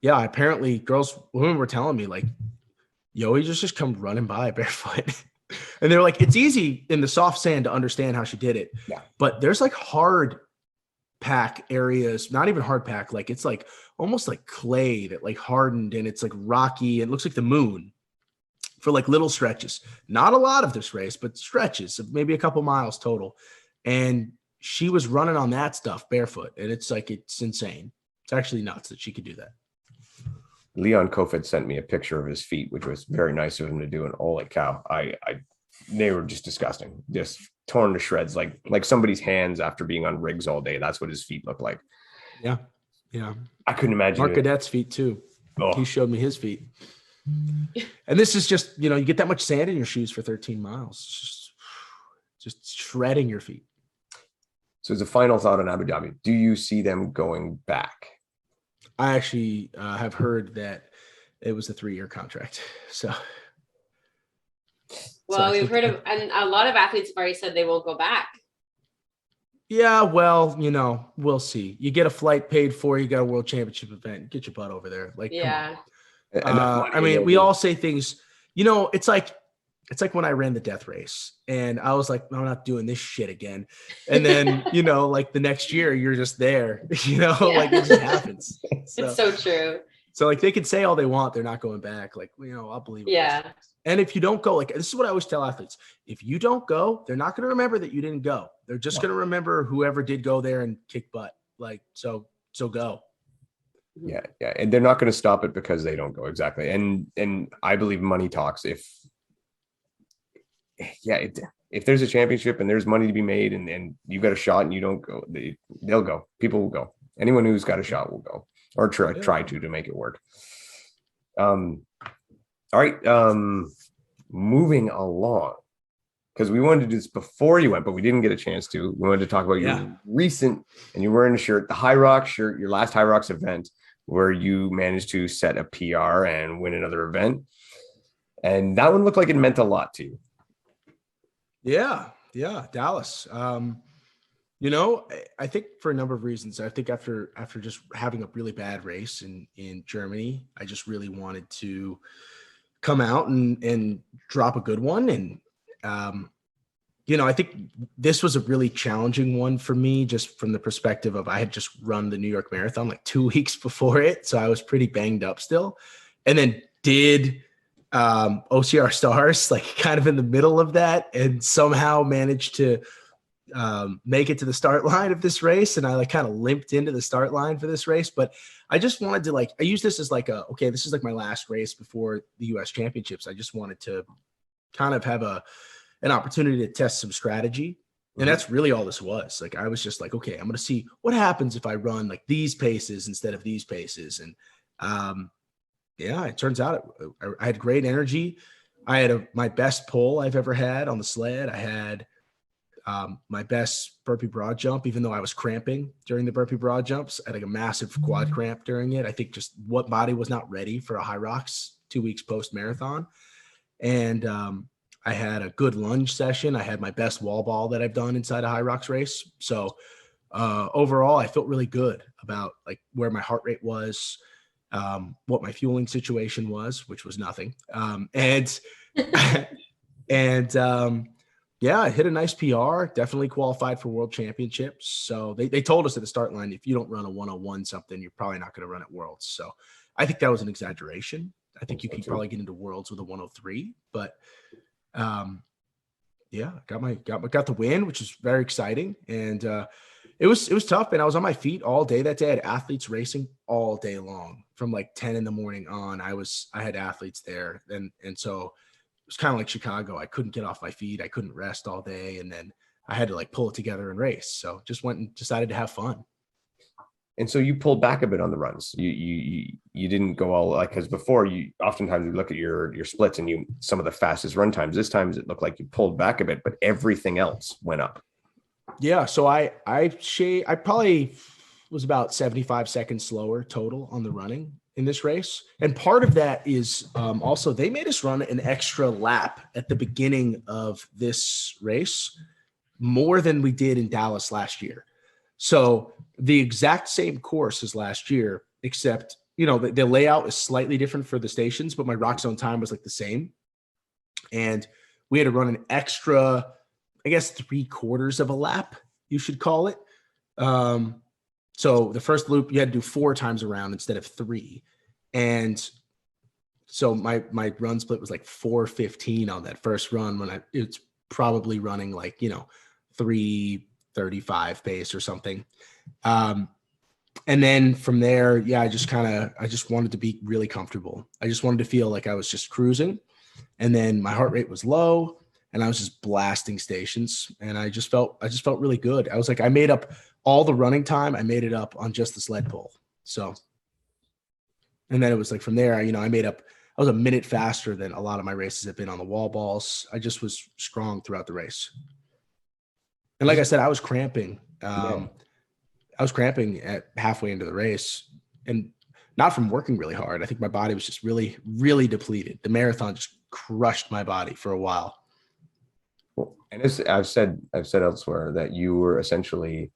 apparently women were telling me like, yo, he just come running by barefoot. And they're like, it's easy in the soft sand to understand how she did it. Yeah. But there's like hard pack areas, not even hard pack. Like it's like almost like clay that like hardened and it's like rocky. It looks like the moon for like little stretches. Not a lot of this race, but stretches of maybe a couple miles total. And she was running on that stuff barefoot. And it's insane. It's actually nuts that she could do that. Leon Kofed sent me a picture of his feet, which was very nice of him to do. And holy cow, they were just disgusting, just torn to shreds, like somebody's hands after being on rigs all day. That's what his feet look like. Yeah. I couldn't imagine. Mark Cadet's feet too. Oh. He showed me his feet. And this is just, you get that much sand in your shoes for 13 miles. Just shredding your feet. So as a final thought on Abu Dhabi, do you see them going back? I actually have heard that it was a 3-year contract. So. Well, we've heard of, and a lot of athletes have already said they won't go back. Yeah, well, we'll see. You get a flight paid for, you got a world championship event, get your butt over there. Like, yeah. I mean, we all say things, it's like when I ran the death race and I was like, I'm not doing this shit again. And then, like the next year you're just there, like it just happens. So, it's so true. So like they can say all they want, they're not going back. Like, I'll believe it. Yeah. And if you don't go, like, this is what I always tell athletes. If you don't go, they're not going to remember that you didn't go. They're just going to remember whoever did go there and kick butt. Like, so go. Yeah. And they're not going to stop it because they don't go. Exactly. And I believe money talks. If there's a championship and there's money to be made and you've got a shot and you don't go, they'll go. People will go. Anyone who's got a shot will go or try to make it work. All right, moving along, because we wanted to do this before you went, but we didn't get a chance to. We wanted to talk about your recent, and you're wearing a shirt, the Hyrox shirt, your last Hyrox event, where you managed to set a PR and win another event. And that one looked like it meant a lot to you. Yeah, Dallas. I think for a number of reasons. I think after just having a really bad race in Germany, I just really wanted to come out and drop a good one. And, I think this was a really challenging one for me, just from the perspective of I had just run the New York Marathon like 2 weeks before it. So I was pretty banged up still. And then did OCR Stars, like kind of in the middle of that, and somehow managed to make it to the start line of this race. And I like kind of limped into the start line for this race, but I just wanted to I use this as this is like my last race before the US championships. I just wanted to kind of have an opportunity to test some strategy. And that's really all this was. Like, I was just like, okay, I'm going to see what happens if I run like these paces instead of these paces. And it turns out I had great energy. I had my best pull I've ever had on the sled. I had my best burpee broad jump, even though I was cramping during the burpee broad jumps. I had like a massive quad cramp during it. I think just what body was not ready for a Hyrox 2 weeks post marathon. And I had a good lunge session. I had my best wall ball that I've done inside a Hyrox race. So overall, I felt really good about like where my heart rate was, what my fueling situation was, which was nothing. I hit a nice PR, definitely qualified for world championships. So they told us at the start line, if you don't run a 101 something, you're probably not going to run at worlds. So I think that was an exaggeration. I think you could probably get into worlds with a 103, but got the win, which is very exciting. And it was tough, and I was on my feet all day that day. I had athletes racing all day long from like 10 in the morning on. I had athletes there. And so it was kind of like Chicago. I couldn't get off my feet. I couldn't rest all day. And then I had to like pull it together and race. So just went and decided to have fun. And so you pulled back a bit on the runs. You didn't go all like, because before you oftentimes you look at your splits and some of the fastest run times. This time it looked like you pulled back a bit, but everything else went up. Yeah. So I probably was about 75 seconds slower total on the running in this race. And part of that is also they made us run an extra lap at the beginning of this race, more than we did in Dallas last year. So the exact same course as last year, except, the layout is slightly different for the stations, but my rock zone time was like the same. And we had to run an extra, I guess, 3/4 of a lap, you should call it. So the first loop, you had to do 4 times around instead of 3. And so my run split was like 4:15 on that first run when it's probably running like, 3:35 pace or something. And then from there, I just wanted to be really comfortable. I just wanted to feel like I was just cruising. And then my heart rate was low and I was just blasting stations. And I just felt really good. I was like, I made up all the running time. I made it up on just the sled pull. So, and then it was like from there, I was a minute faster than a lot of my races have been on the wall balls. I just was strong throughout the race. And like I said, I was cramping. I was cramping at halfway into the race. And not from working really hard. I think my body was just really, really depleted. The marathon just crushed my body for a while. Well, and as I've said elsewhere that you were essentially,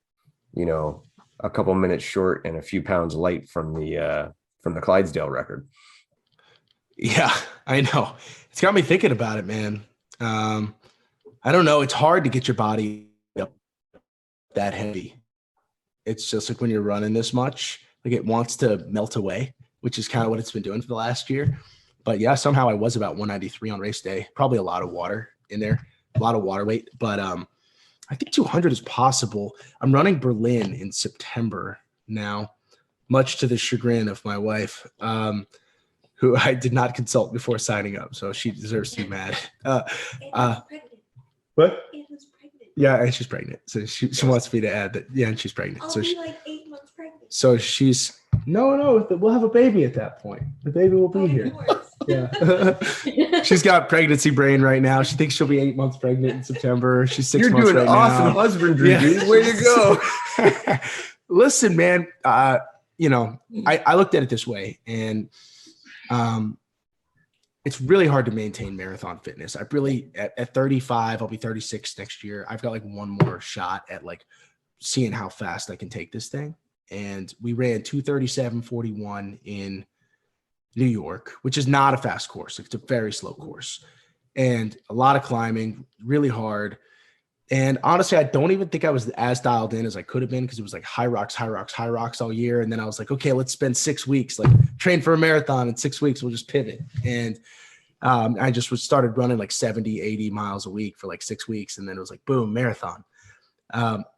a couple minutes short and a few pounds light from the Clydesdale record. Yeah, I know. It's got me thinking about it, man. I don't know. It's hard to get your body up that heavy. It's just like when you're running this much, like it wants to melt away, which is kind of what it's been doing for the last year. But yeah, somehow I was about 193 on race day. Probably a lot of water in there, a lot of water weight. But I think 200 is possible. I'm running Berlin in September now, much to the chagrin of my wife, who I did not consult before signing up. So she deserves to be mad. What? Yeah, and she's pregnant. So she wants me to add that. Yeah, and she's pregnant. I'll so be like 8 months pregnant. So she's no. We'll have a baby at that point. The baby will be here. Yeah. She's got pregnancy brain right now. She thinks she'll be 8 months pregnant in September. She's 6 months right now. You're doing awesome husbandry, dude. Way to go. Listen, man. I looked at it this way, and it's really hard to maintain marathon fitness. I really at 35, I'll be 36 next year. I've got like one more shot at like seeing how fast I can take this thing. And we ran 2:37:41 in New York, which is not a fast course. It's a very slow course and a lot of climbing, really hard. And honestly, I don't even think I was as dialed in as I could have been because it was like Hyrox all year. And then I was like, okay, let's spend 6 weeks, like train for a marathon in 6 weeks. We'll just pivot. And I just started running like 70, 80 miles a week for like 6 weeks. And then it was like, boom, marathon.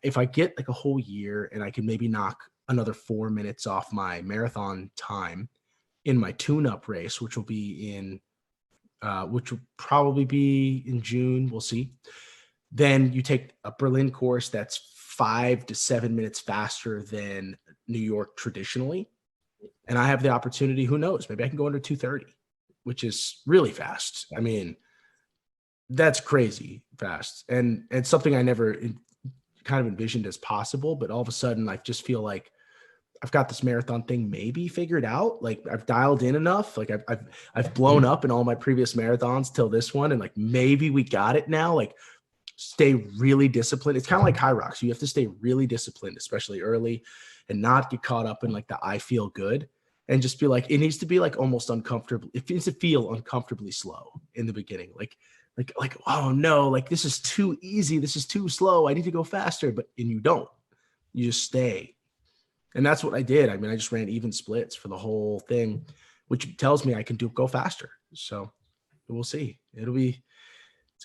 If I get like a whole year and I can maybe knock another 4 minutes off my marathon time in my tune-up race, which will probably be in June, we'll see. Then you take a Berlin course that's 5 to 7 minutes faster than New York traditionally. And I have the opportunity, who knows, maybe I can go under 2:30, which is really fast. I mean, that's crazy fast. And it's something I never kind of envisioned as possible, but all of a sudden I just feel like I've got this marathon thing maybe figured out. Like I've dialed in enough. Like I've blown up in all my previous marathons till this one. And like, maybe we got it now. Like stay really disciplined. It's kind of like Hyrox. You have to stay really disciplined, especially early, and not get caught up in like the, I feel good, and just be like, it needs to be like almost uncomfortable. It needs to feel uncomfortably slow in the beginning. Like, oh no, like this is too easy. This is too slow. I need to go faster. And you don't, you just stay. And that's what I did. I mean, I just ran even splits for the whole thing, which tells me I can go faster. So we'll see. It's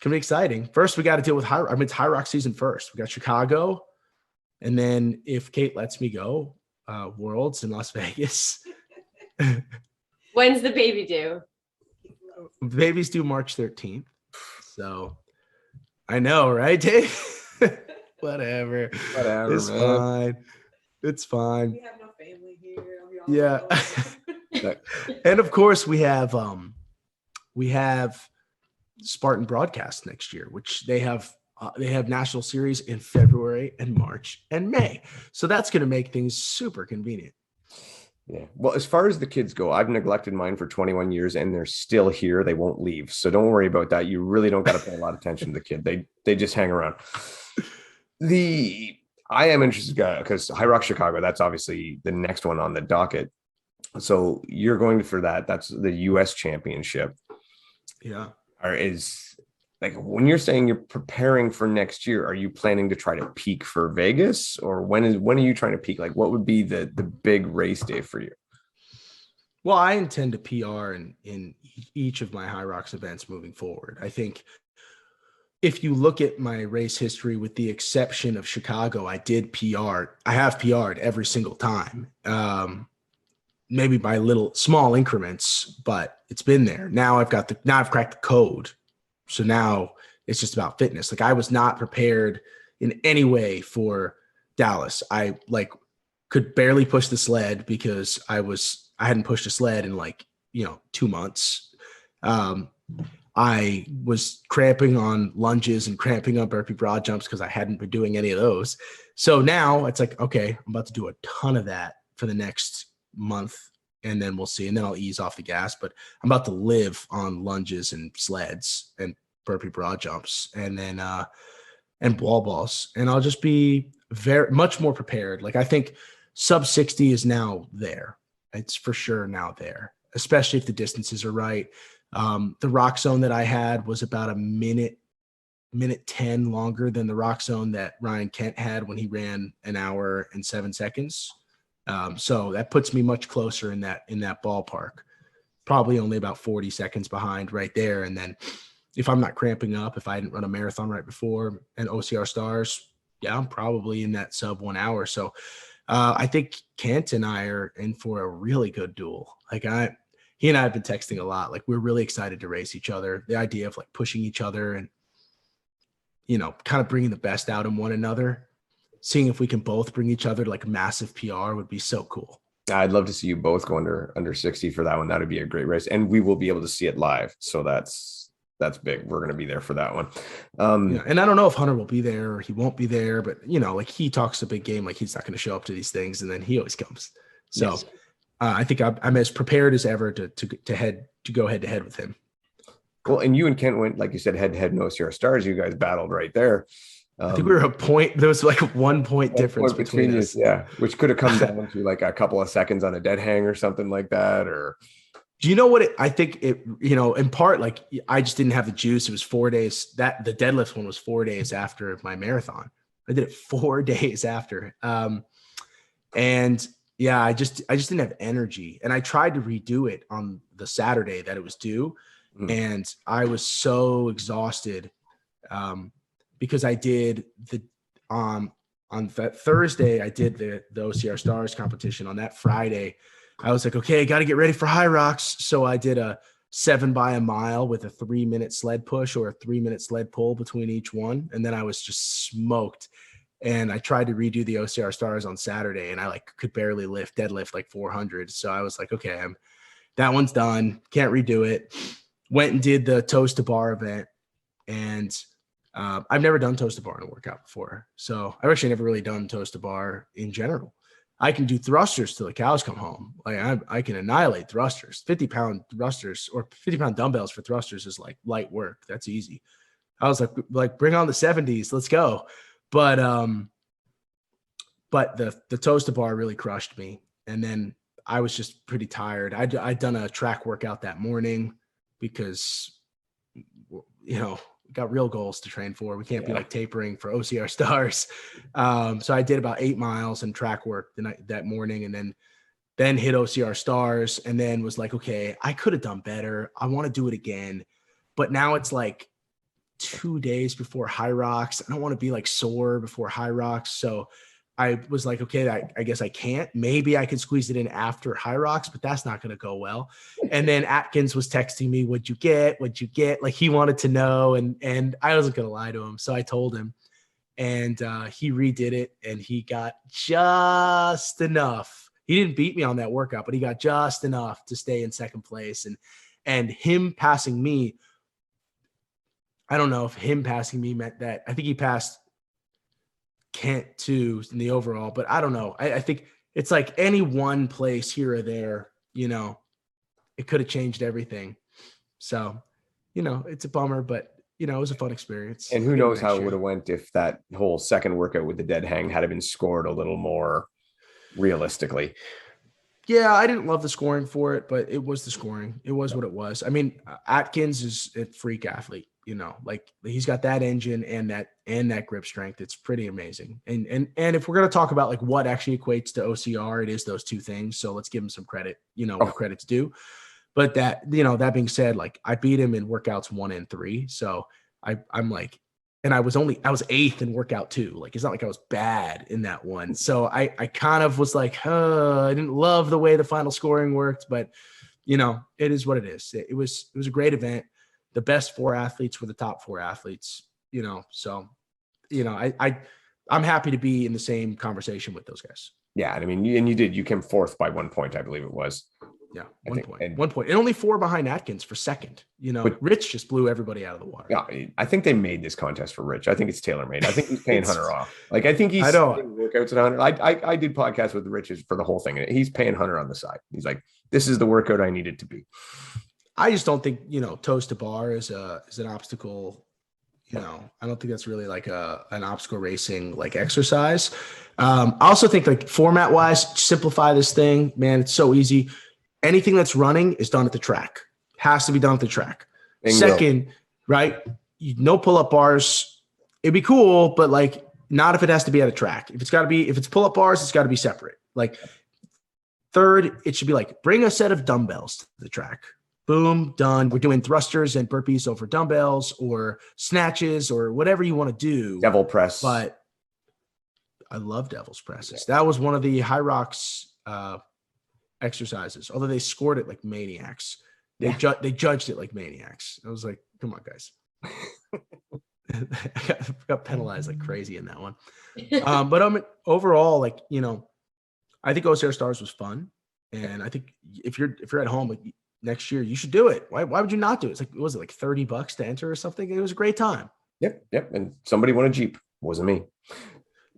going to be exciting. First, we got to deal with Hyrox. I mean, it's Hyrox season first. We got Chicago. And then if Kate lets me go, Worlds in Las Vegas. When's the baby due? The baby's due March 13th. So I know, right, Dave? Whatever. It's man. Fine. It's fine. We have no family here. Yeah. And of course we have Spartan broadcast next year, which they have national series in February and March and May. So that's going to make things super convenient. Yeah. Well, as far as the kids go, I've neglected mine for 21 years and they're still here. They won't leave. So don't worry about that. You really don't got to pay a lot of attention to the kid. They just hang around. I am interested because Hyrox Chicago, that's obviously the next one on the docket. So you're going for that. That's the US Championship. Yeah. Is like when you're saying you're preparing for next year, are you planning to try to peak for Vegas, or when are you trying to peak? Like what would be the big race day for you? Well, I intend to PR in each of my Hyrox events moving forward. I think if you look at my race history, with the exception of Chicago, I did PR. I have PR'd every single time. Maybe by little small increments, but it's been there. Now I've cracked the code. So now it's just about fitness. Like I was not prepared in any way for Dallas. I could barely push the sled because I hadn't pushed a sled in 2 months. I was cramping on lunges and cramping on burpee broad jumps because I hadn't been doing any of those. So now it's like, okay, I'm about to do a ton of that for the next month and then we'll see. And then I'll ease off the gas, but I'm about to live on lunges and sleds and burpee broad jumps and then, and wall balls. And I'll just be very much more prepared. Like I think sub 60 is now there. It's for sure now there, especially if the distances are right. The rock zone that I had was about a minute 10 longer than the rock zone that Ryan Kent had when he ran an hour and 7 seconds. So that puts me much closer in that ballpark, probably only about 40 seconds behind right there. And then if I'm not cramping up, if I didn't run a marathon right before and OCR stars, yeah, I'm probably in that sub 1 hour. So I think Kent and I are in for a really good duel. Like he and I have been texting a lot. Like we're really excited to race each other. The idea of like pushing each other and, you know, kind of bringing the best out in one another, seeing if we can both bring each other like a massive PR would be so cool. I'd love to see you both go under 60 for that one. That'd be a great race. And we will be able to see it live. So that's big. We're going to be there for that one. Yeah, and I don't know if Hunter will be there or he won't be there, but you know, like he talks a big game, like he's not going to show up to these things. And then he always comes. So yes. I think I'm as prepared as ever to go head to head with him. Well, and you and Kent went, like you said, head to head, no OCR stars. You guys battled right there. I think we were a point. There was like 1 point difference between us. Yeah, which could have come down to like a couple of seconds on a dead hang or something like that. Or do you know what I think it, you know, in part, like I just didn't have the juice. It was 4 days that the deadlift one was 4 days after my marathon. I did it 4 days after. And yeah, I just didn't have energy. And I tried to redo it on the Saturday that it was due. And I was so exhausted because I did on that Thursday, I did the OCR stars competition. On that Friday, I was like, okay, I got to get ready for Hyrox. So I did a 7 by a mile with a 3-minute sled push or a 3-minute sled pull between each one. And then I was just smoked. And I tried to redo the OCR stars on Saturday and I like could barely deadlift like 400. So I was like, okay, that one's done. Can't redo it. Went and did the toes to bar event. And I've never done toes to bar in a workout before. So I've actually never really done toes to bar in general. I can do thrusters till the cows come home. Like I can annihilate thrusters. 50-pound thrusters or 50-pound dumbbells for thrusters is like light work. That's easy. I was like bring on the 70s. Let's go. But the toes to bar really crushed me. And then I was just pretty tired. I'd done a track workout that morning because, you know, got real goals to train for. We can't be like tapering for OCR stars. So I did about 8 miles and track work that morning and then hit OCR stars and then was like, okay, I could have done better. I want to do it again. But now it's like 2 days before Hyrox. I don't want to be like sore before Hyrox. So I was like, okay, I guess I can't. Maybe I can squeeze it in after Hyrox, but that's not going to go well. And then Atkins was texting me, what'd you get? Like he wanted to know. And I wasn't going to lie to him. So I told him and he redid it and he got just enough. He didn't beat me on that workout, but he got just enough to stay in second place. And him passing me, I don't know if him passing me meant that. I think he passed Kent too in the overall, but I don't know. I think it's like any one place here or there, you know, it could have changed everything. So, you know, it's a bummer, but you know, it was a fun experience. And who knows how it would have went if that whole second workout with the dead hang had been scored a little more realistically. Yeah, I didn't love the scoring for it, but it was the scoring. It was what it was. I mean, Atkins is a freak athlete. You know, like he's got that engine and that grip strength. It's pretty amazing. And if we're going to talk about like what actually equates to OCR, it is those two things. So let's give him some credit, you know, where credit's due. But that, you know, that being said, like I beat him in workouts 1 and 3. So I'm like, and I was 8th in workout 2. Like, it's not like I was bad in that one. So I kind of was like, I didn't love the way the final scoring worked, but you know, it is what it is. It was a great event. The best 4 athletes were the top 4 athletes, you know? So, you know, I'm happy to be in the same conversation with those guys. Yeah. I mean, you came 4th by 1 point, I believe it was. Yeah, 1 point. And only 4 behind Atkins for second. But Rich just blew everybody out of the water. Yeah, I think they made this contest for Rich. I think it's tailor-made. I think he's paying Hunter off. Like, I think he's doing workouts at Hunter. I did podcasts with Rich for the whole thing, and he's paying Hunter on the side. He's like, this is the workout I need it to be. I just don't think, toes to bar is an obstacle. I don't think that's really like an obstacle racing like exercise. I also think like format wise, simplify this thing, man. It's so easy. Anything that's running is done at the track. Has to be done at the track. Bingo. Second, right? No pull-up bars. It'd be cool, but like not if it has to be at a track. If it's pull-up bars, it's got to be separate. Like third, it should be like bring a set of dumbbells to the track. Boom, done. We're doing thrusters and burpees over dumbbells or snatches or whatever you want to do. Devil press. But I love devil's presses. That was one of the Hyrox exercises, although they scored it like maniacs. They judged it like maniacs. I was like, come on, guys. I got penalized like crazy in that one. But overall, like, I think OCR Stars was fun. And I think if you're at home, like, next year, you should do it. Why would you not do it? It's like, was it like $30 to enter or something? It was a great time. Yep. And somebody won a Jeep. It wasn't me.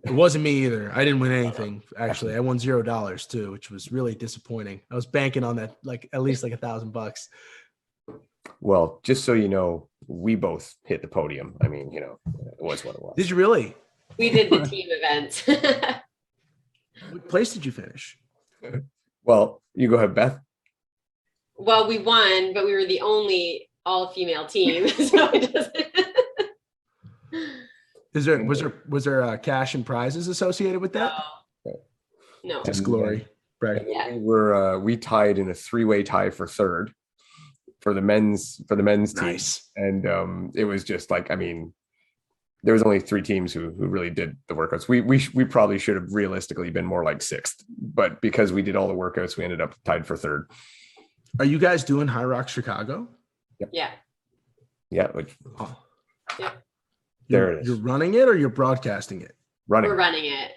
It wasn't me either. I didn't win anything. Actually, I won $0 too, which was really disappointing. I was banking on that, like at least like $1,000. Well, just so you know, we both hit the podium. I mean, it was what it was. Did you really? We did the team event. What place did you finish? Well, you go ahead, Beth. Well, we won, but we were the only all-female team. So it doesn't. Was there cash and prizes associated with that? No. Just glory. Right. Yeah. We tied in a 3-way tie for third for the men's team. Nice. And it was just like, I mean, there was only 3 teams who really did the workouts. We probably should have realistically been more like 6th, but because we did all the workouts, we ended up tied for third. Are you guys doing Hyrox Chicago? Yep. Yeah. Yeah. Yeah. There it is. You're running it or you're broadcasting it? Running. We're running it.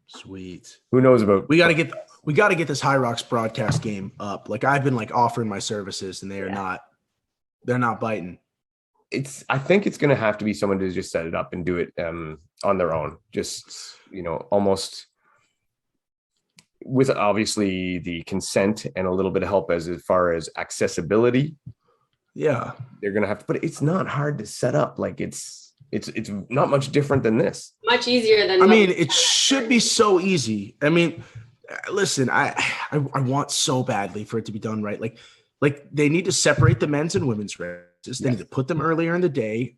Sweet. Who knows about? We got to get this Hyrox broadcast game up. Like I've been like offering my services and they're not biting. I think it's going to have to be someone to just set it up and do it on their own. Just, almost with obviously the consent and a little bit of help as far as accessibility. Yeah. They're going to have to, but it's not hard to set up. Like it's not much different than this. Much easier than. I mean, it should be so easy. I mean, listen, I want so badly for it to be done right. Like they need to separate the men's and women's races. They need to put them earlier in the day.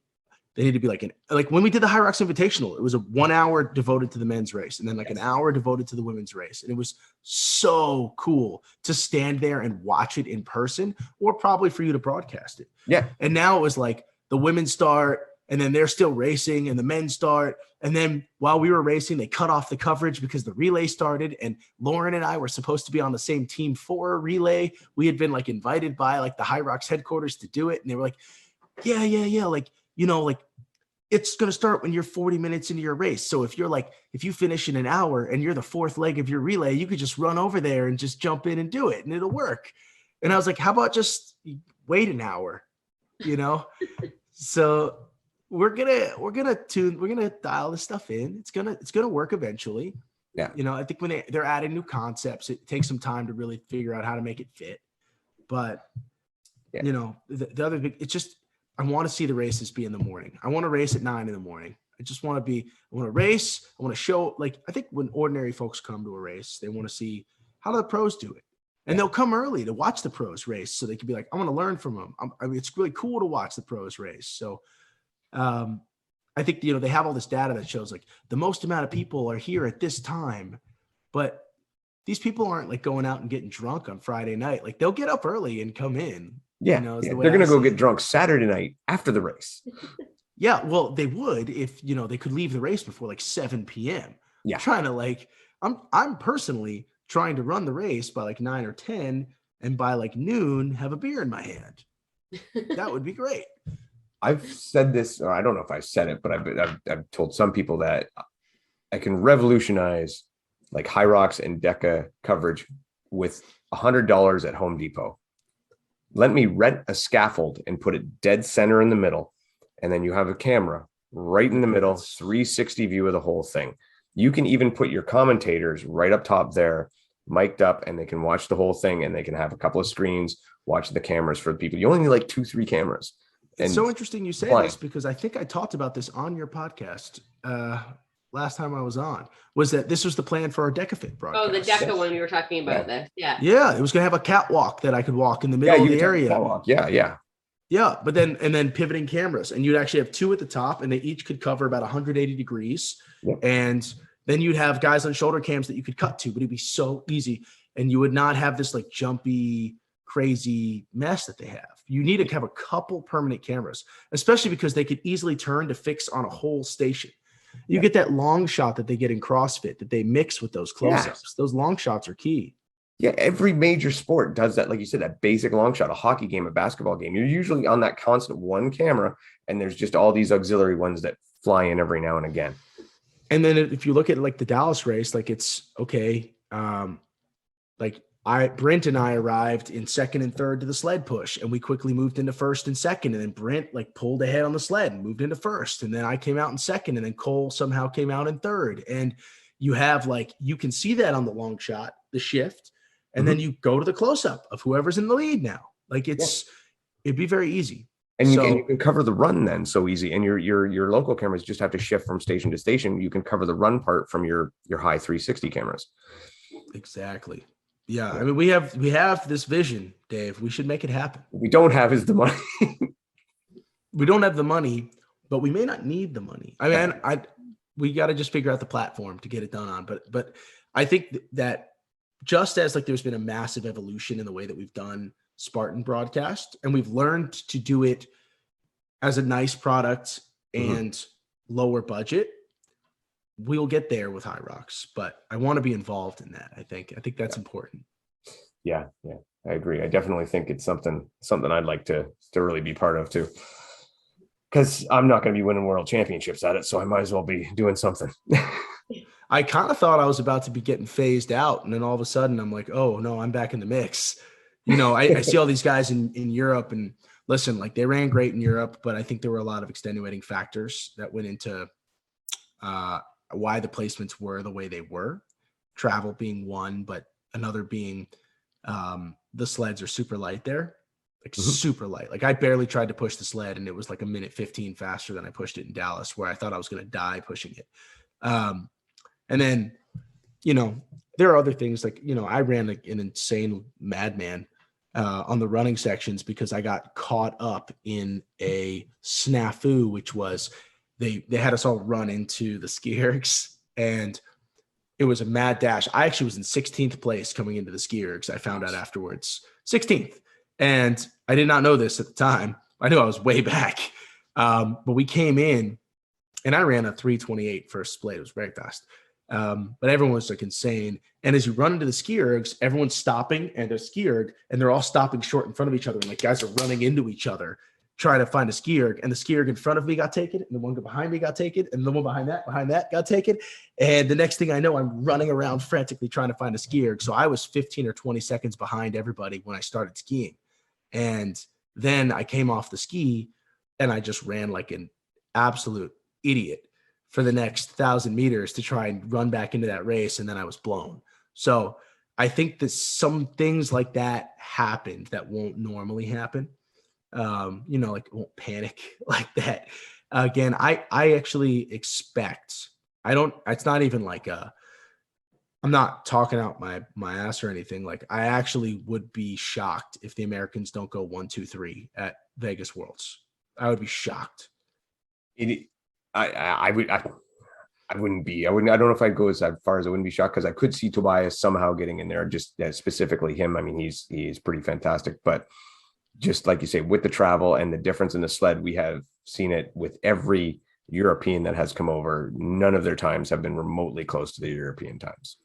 They need to be like when we did the Hyrox Invitational, it was a 1 hour devoted to the men's race and then like an hour devoted to the women's race. And it was so cool to stand there and watch it in person or probably for you to broadcast it. Yeah. And now it was like the women start and then they're still racing and the men start. And then while we were racing, they cut off the coverage because the relay started and Lauren and I were supposed to be on the same team for a relay. We had been like invited by like the Hyrox headquarters to do it. And they were like, yeah. Like, like it's going to start when you're 40 minutes into your race. So if you finish in an hour and you're the 4th leg of your relay, you could just run over there and just jump in and do it and it'll work. And I was like, how about just wait an hour, So we're going to dial this stuff in. It's going to work eventually. Yeah. I think when they're adding new concepts, it takes some time to really figure out how to make it fit. But, the other big, it's just, I want to see the races be in the morning. I want to race at 9 a.m. I want to race. I want to show, like, I think when ordinary folks come to a race, they want to see how do the pros do it. And they'll come early to watch the pros race. So they can be like, I want to learn from them. I mean, it's really cool to watch the pros race. So I think, they have all this data that shows like the most amount of people are here at this time, but these people aren't like going out and getting drunk on Friday night. Like they'll get up early and come in. Yeah. They're going to go get drunk Saturday night after the race. Yeah. Well, they would if, they could leave the race before like 7 p.m. Yeah. Trying to I'm personally trying to run the race by like 9 or 10 and by like noon have a beer in my hand. That would be great. I've said this, or I don't know if I said it, but I've told some people that I can revolutionize like Hyrox and DECA coverage with $100 at Home Depot. Let me rent a scaffold and put it dead center in the middle. And then you have a camera right in the middle, 360 view of the whole thing. You can even put your commentators right up top there, mic'd up, and they can watch the whole thing, and they can have a couple of screens, watch the cameras for the people. You only need like 2-3 cameras. It's so interesting you say this, because I think I talked about this on your podcast last time I was on, was that this was the plan for our DecaFit broadcast. Oh, the Deca one we were talking about this. Yeah. Yeah. It was going to have a catwalk that I could walk in the middle of the area. Yeah. But then pivoting cameras, and you'd actually have 2 at the top, and they each could cover about 180 degrees. Yep. And then you'd have guys on shoulder cams that you could cut to, but it'd be so easy. And you would not have this like jumpy, crazy mess that they have. You need to have a couple permanent cameras, especially because they could easily turn to fix on a whole station. You get that long shot that they get in CrossFit that they mix with those close-ups. Yes. Those long shots are key. Yeah, every major sport does that. Like you said, that basic long shot, a hockey game, a basketball game. You're usually on that constant one camera, and there's just all these auxiliary ones that fly in every now and again. And then if you look at like the Dallas race, like it's okay. Brent and I arrived in second and third to the sled push, and we quickly moved into first and second. And then Brent like pulled ahead on the sled and moved into first. And then I came out in second, and then Cole somehow came out in third. And you have like, you can see that on the long shot, the shift. And then you go to the close up of whoever's in the lead now. Like it'd be very easy. And you can cover the run then so easy. And your local cameras just have to shift from station to station. You can cover the run part from your high 360 cameras. Exactly. Yeah. I mean, we have this vision, Dave. We should make it happen. What we don't have is the money. We don't have the money, but we may not need the money. I mean, we got to just figure out the platform to get it done on. But I think that just as like there's been a massive evolution in the way that we've done Spartan broadcast, and we've learned to do it as a nice product and lower budget, we'll get there with Hyrox, but I want to be involved in that. I think that's important. Yeah. I agree. I definitely think it's something I'd like to really be part of too. Because I'm not going to be winning world championships at it, so I might as well be doing something. I kind of thought I was about to be getting phased out, and then all of a sudden I'm like, oh no, I'm back in the mix. You know, I see all these guys in Europe, and listen, like they ran great in Europe, but I think there were a lot of extenuating factors that went into why the placements were the way they were. Travel being one, but another being the sleds are super light there. Like super light. Like I barely tried to push the sled, and it was like a minute 15 faster than I pushed it in Dallas, where I thought I was going to die pushing it. And then, you know, there are other things like, you know, I ran like an insane madman on the running sections because I got caught up in a snafu, which was they had us all run into the ski ergs, and it was a mad dash. I actually was in 16th place coming into the ski ergs. I found out afterwards, 16th. And I did not know this at the time. I knew I was way back. But we came in, and I ran a 3:28 first split. It was very fast. But everyone was like insane. And as you run into the ski ergs, everyone's stopping, and there's ski erg, and they're all stopping short in front of each other. And like guys are running into each other, trying to find a ski erg. And the ski erg in front of me got taken, and the one behind me got taken, and the one behind that got taken. And the next thing I know, I'm running around frantically trying to find a ski erg. So I was 15 or 20 seconds behind everybody when I started skiing. And then I came off the ski, and I just ran like an absolute idiot for the next 1,000 meters to try and run back into that race. And then I was blown. So I think that some things like that happened that won't normally happen. You know, like won't panic like that. Again, I actually expect, it's not even like I'm not talking out my ass or anything. Like I actually would be shocked if the Americans don't go 1, 2, 3 at Vegas Worlds. I would be shocked. I wouldn't be. I don't know if I'd go as far as I wouldn't be shocked, because I could see Tobias somehow getting in there. Just specifically him. I mean, he's pretty fantastic. But just like you say, with the travel and the difference in the sled, we have seen it with every European that has come over. None of their times have been remotely close to the European times.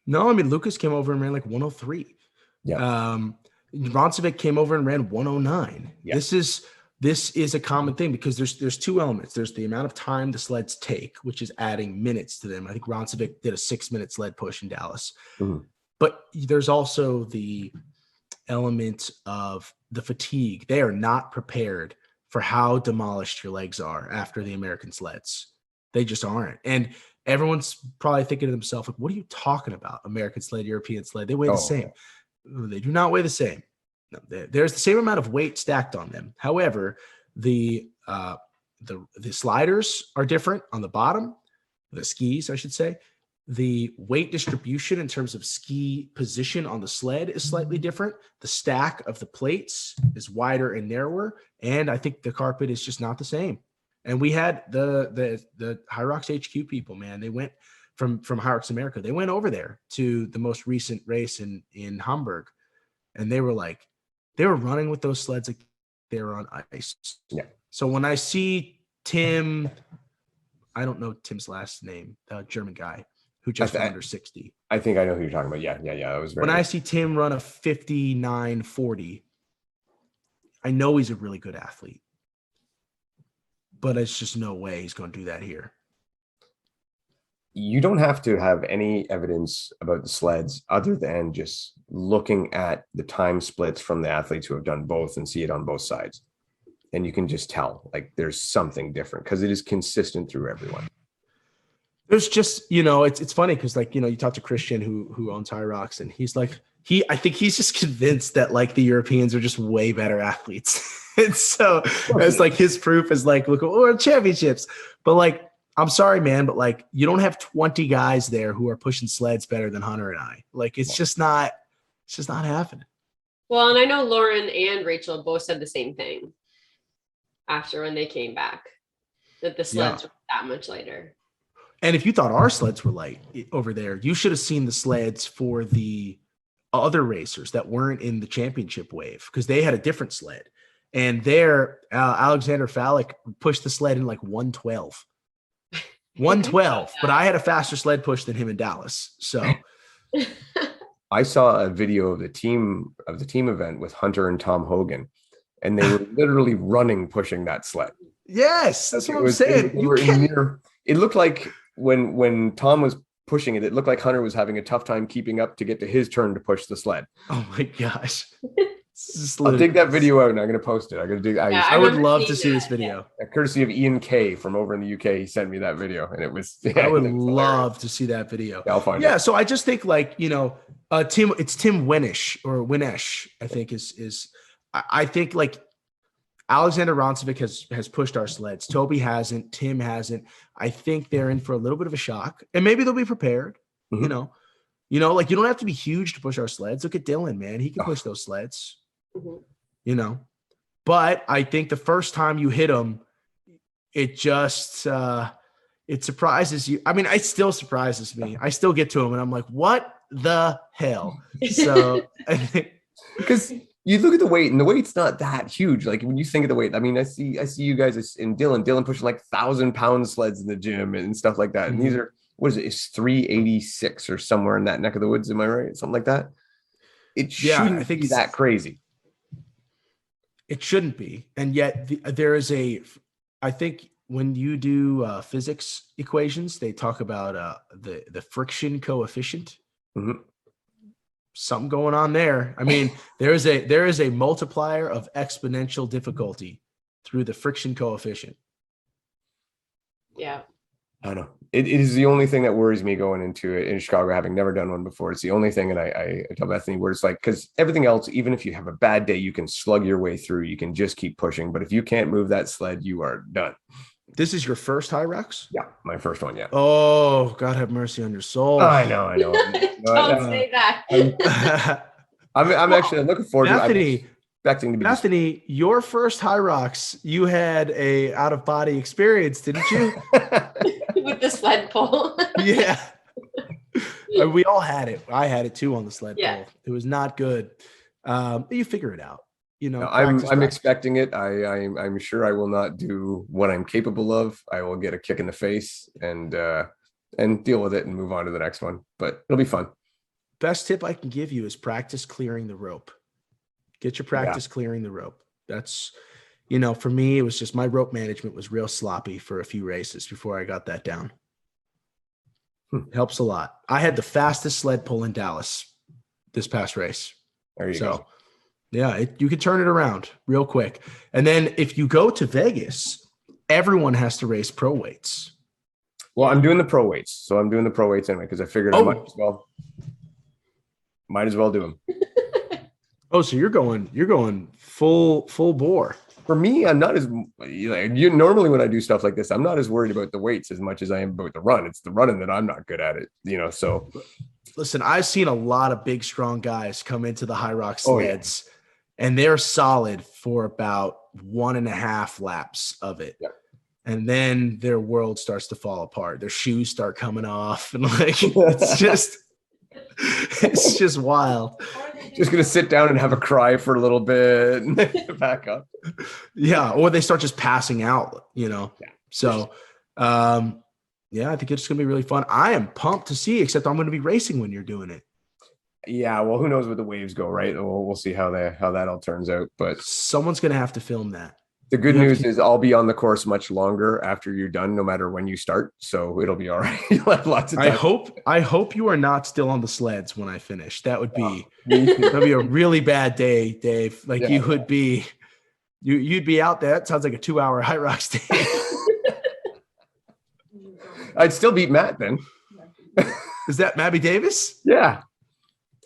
No, I mean, Lucas came over and ran like 103. Yeah. Roncevic came over and ran 109. Yeah. This is a common thing because there's two elements. There's the amount of time the sleds take, which is adding minutes to them. I think Roncevic did a 6-minute sled push in Dallas. but there's also the element of the fatigue. They are not prepared for how demolished your legs are after the American sleds. They just aren't. And everyone's probably thinking to themselves, like, what are you talking about? American sled, European sled, they weigh the same. They do not weigh the same. No, there's the same amount of weight stacked on them. However, the sliders are different on the bottom, the skis, I should say. The weight distribution in terms of ski position on the sled is slightly different. The stack of the plates is wider and narrower, and I think the carpet is just not the same. And we had the Hyrox HQ people, man. They went from Hyrox America. They went over there to the most recent race in Hamburg, and they were running with those sleds like they were on ice. Yeah. So when I see Tim, I don't know Tim's last name, the German guy who just went under 60. I think I know who you're talking about. Yeah. That was when I see Tim run a 59.40, I know he's a really good athlete, but it's just no way he's going to do that here. You don't have to have any evidence about the sleds other than just looking at the time splits from the athletes who have done both and see it on both sides. And you can just tell, like, there's something different because it is consistent through everyone. There's just, it's funny because, like, you talk to Christian who owns Hyrox, and he's like, I think he's just convinced that, like, the Europeans are just way better athletes. And so it's like his proof is like, look, we're championships. But, like, I'm sorry, man, but, like, you don't have 20 guys there who are pushing sleds better than Hunter and I. Like, it's just not happening. Well, and I know Lauren and Rachel both said the same thing after when they came back, that the sleds were that much lighter. And if you thought our sleds were light over there, you should have seen the sleds for the other racers that weren't in the championship wave, because they had a different sled. And there, Alexander Fallick pushed the sled in like 112. 112. But I had a faster sled push than him in Dallas. So I saw a video of the team event with Hunter and Tom Hogan, and they were literally running, pushing that sled. Yes, that's what I'm saying. It looked like when Tom was pushing it, it looked like Hunter was having a tough time keeping up to get to his turn to push the sled. Oh my gosh. I'll dig that video out and I'm going to post it. I would love to see this video. Courtesy of Ian K from over in the UK. He sent me that video and it was, I would love to see that video. Yeah, I'll find it. Yeah. So I just think, like, it's Tim Winesh, I think I think, like, Alexander Roncevic has pushed our sleds. Toby hasn't. Tim hasn't. I think they're in for a little bit of a shock, and maybe they'll be prepared. Mm-hmm. Like, you don't have to be huge to push our sleds. Look at Dylan, man. He can push those sleds. Mm-hmm. But I think the first time you hit them, it just it surprises you. I mean, it still surprises me. I still get to them, and I'm like, what the hell? So I think because you look at the weight, and the weight's not that huge. Like, when you think of the weight, I mean, I see you guys in Dylan pushing like 1,000-pound sleds in the gym and stuff like that. And these are, what is it? It's 386 or somewhere in that neck of the woods. Am I right? Something like that. It shouldn't be that crazy. It shouldn't be. And yet there is I think when you do physics equations, they talk about the friction coefficient. Mm-hmm. Something going on there. I mean, there is a multiplier of exponential difficulty through the friction coefficient. Yeah. I don't know. It is the only thing that worries me going into it in Chicago, having never done one before. It's the only thing. And I tell Bethany, where it's like, because everything else, even if you have a bad day, you can slug your way through. You can just keep pushing. But if you can't move that sled, you are done. This is your first Hyrox? Yeah, my first one. Yeah. Oh, God have mercy on your soul. I know. Don't say that. I'm actually looking forward Bethany, to expecting to be. Bethany, your first Hyrox, you had a out of body experience, didn't you? With the sled pull. Yeah. We all had it. I had it too on the sled pull. It was not good. But you figure it out. I'm expecting it. I'm sure I will not do what I'm capable of. I will get a kick in the face and deal with it and move on to the next one. But it'll be fun. Best tip I can give you is practice clearing the rope. Get your practice clearing the rope. That's, for me, it was just my rope management was real sloppy for a few races before I got that down. Helps a lot. I had the fastest sled pull in Dallas this past race. There you go. Yeah, you can turn it around real quick. And then if you go to Vegas, everyone has to race pro weights. Well, I'm doing the pro weights. So I'm doing the pro weights anyway because I figured I might as well do them. Oh, so you're going full bore. For me, I'm not as normally when I do stuff like this, I'm not as worried about the weights as much as I am about the run. It's the running that I'm not good at it, so. Listen, I've seen a lot of big, strong guys come into the Hyrox sleds, and they're solid for about 1.5 laps of it. Yep. And then their world starts to fall apart. Their shoes start coming off, and it's just wild. Just gonna sit down and have a cry for a little bit and then back up. Yeah, or they start just passing out. Yeah. So, I think it's gonna be really fun. I am pumped to see. Except I'm gonna be racing when you're doing it. Yeah, well, who knows where the waves go, right? We'll see how that all turns out. But someone's gonna have to film that. The good news is I'll be on the course much longer after you're done, no matter when you start. So it'll be all right. You'll have lots of time. I hope you are not still on the sleds when I finish. That would be that'd be a really bad day, Dave. You would be you'd be out there. That sounds like a 2-hour Hyrox day. I'd still beat Matt then. Is that Mabby Davis? Yeah.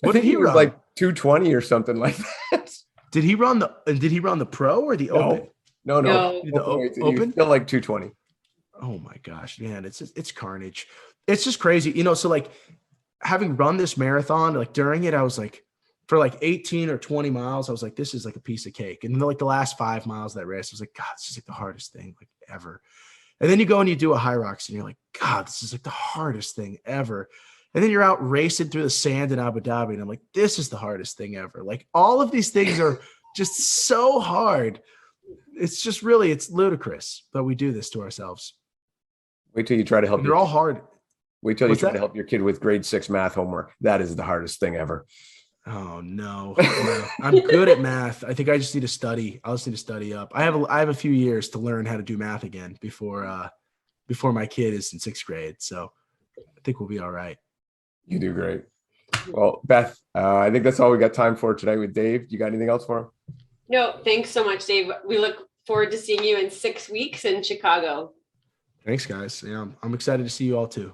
What did he run? Like 220 or something like that. Did he run the pro or the open? No. The open? Still like 220. Oh my gosh, man. It's carnage. It's just crazy. So having run this marathon, during it, I was like, for 18 or 20 miles, I was like, this is like a piece of cake. And then the last 5 miles of that race, I was like, God, this is like the hardest thing ever. And then you go and you do a Hyrox and you're like, God, this is like the hardest thing ever. And then you're out racing through the sand in Abu Dhabi. And I'm like, this is the hardest thing ever. All of these things are just so hard. It's just it's ludicrous that we do this to ourselves. Wait till you try to help. They're all hard. Wait till you try to help your kid with grade 6 math homework. That is the hardest thing ever. Oh no. I'm good at math. I think I just need to study. I'll just need to study up. I have a few years to learn how to do math again before my kid is in 6th grade. So I think we'll be all right. You do great. Well, Beth, I think that's all we got time for today with Dave. You got anything else for him? No, thanks so much, Dave. We look forward to seeing you in 6 weeks in Chicago. Thanks, guys. Yeah, I'm excited to see you all too.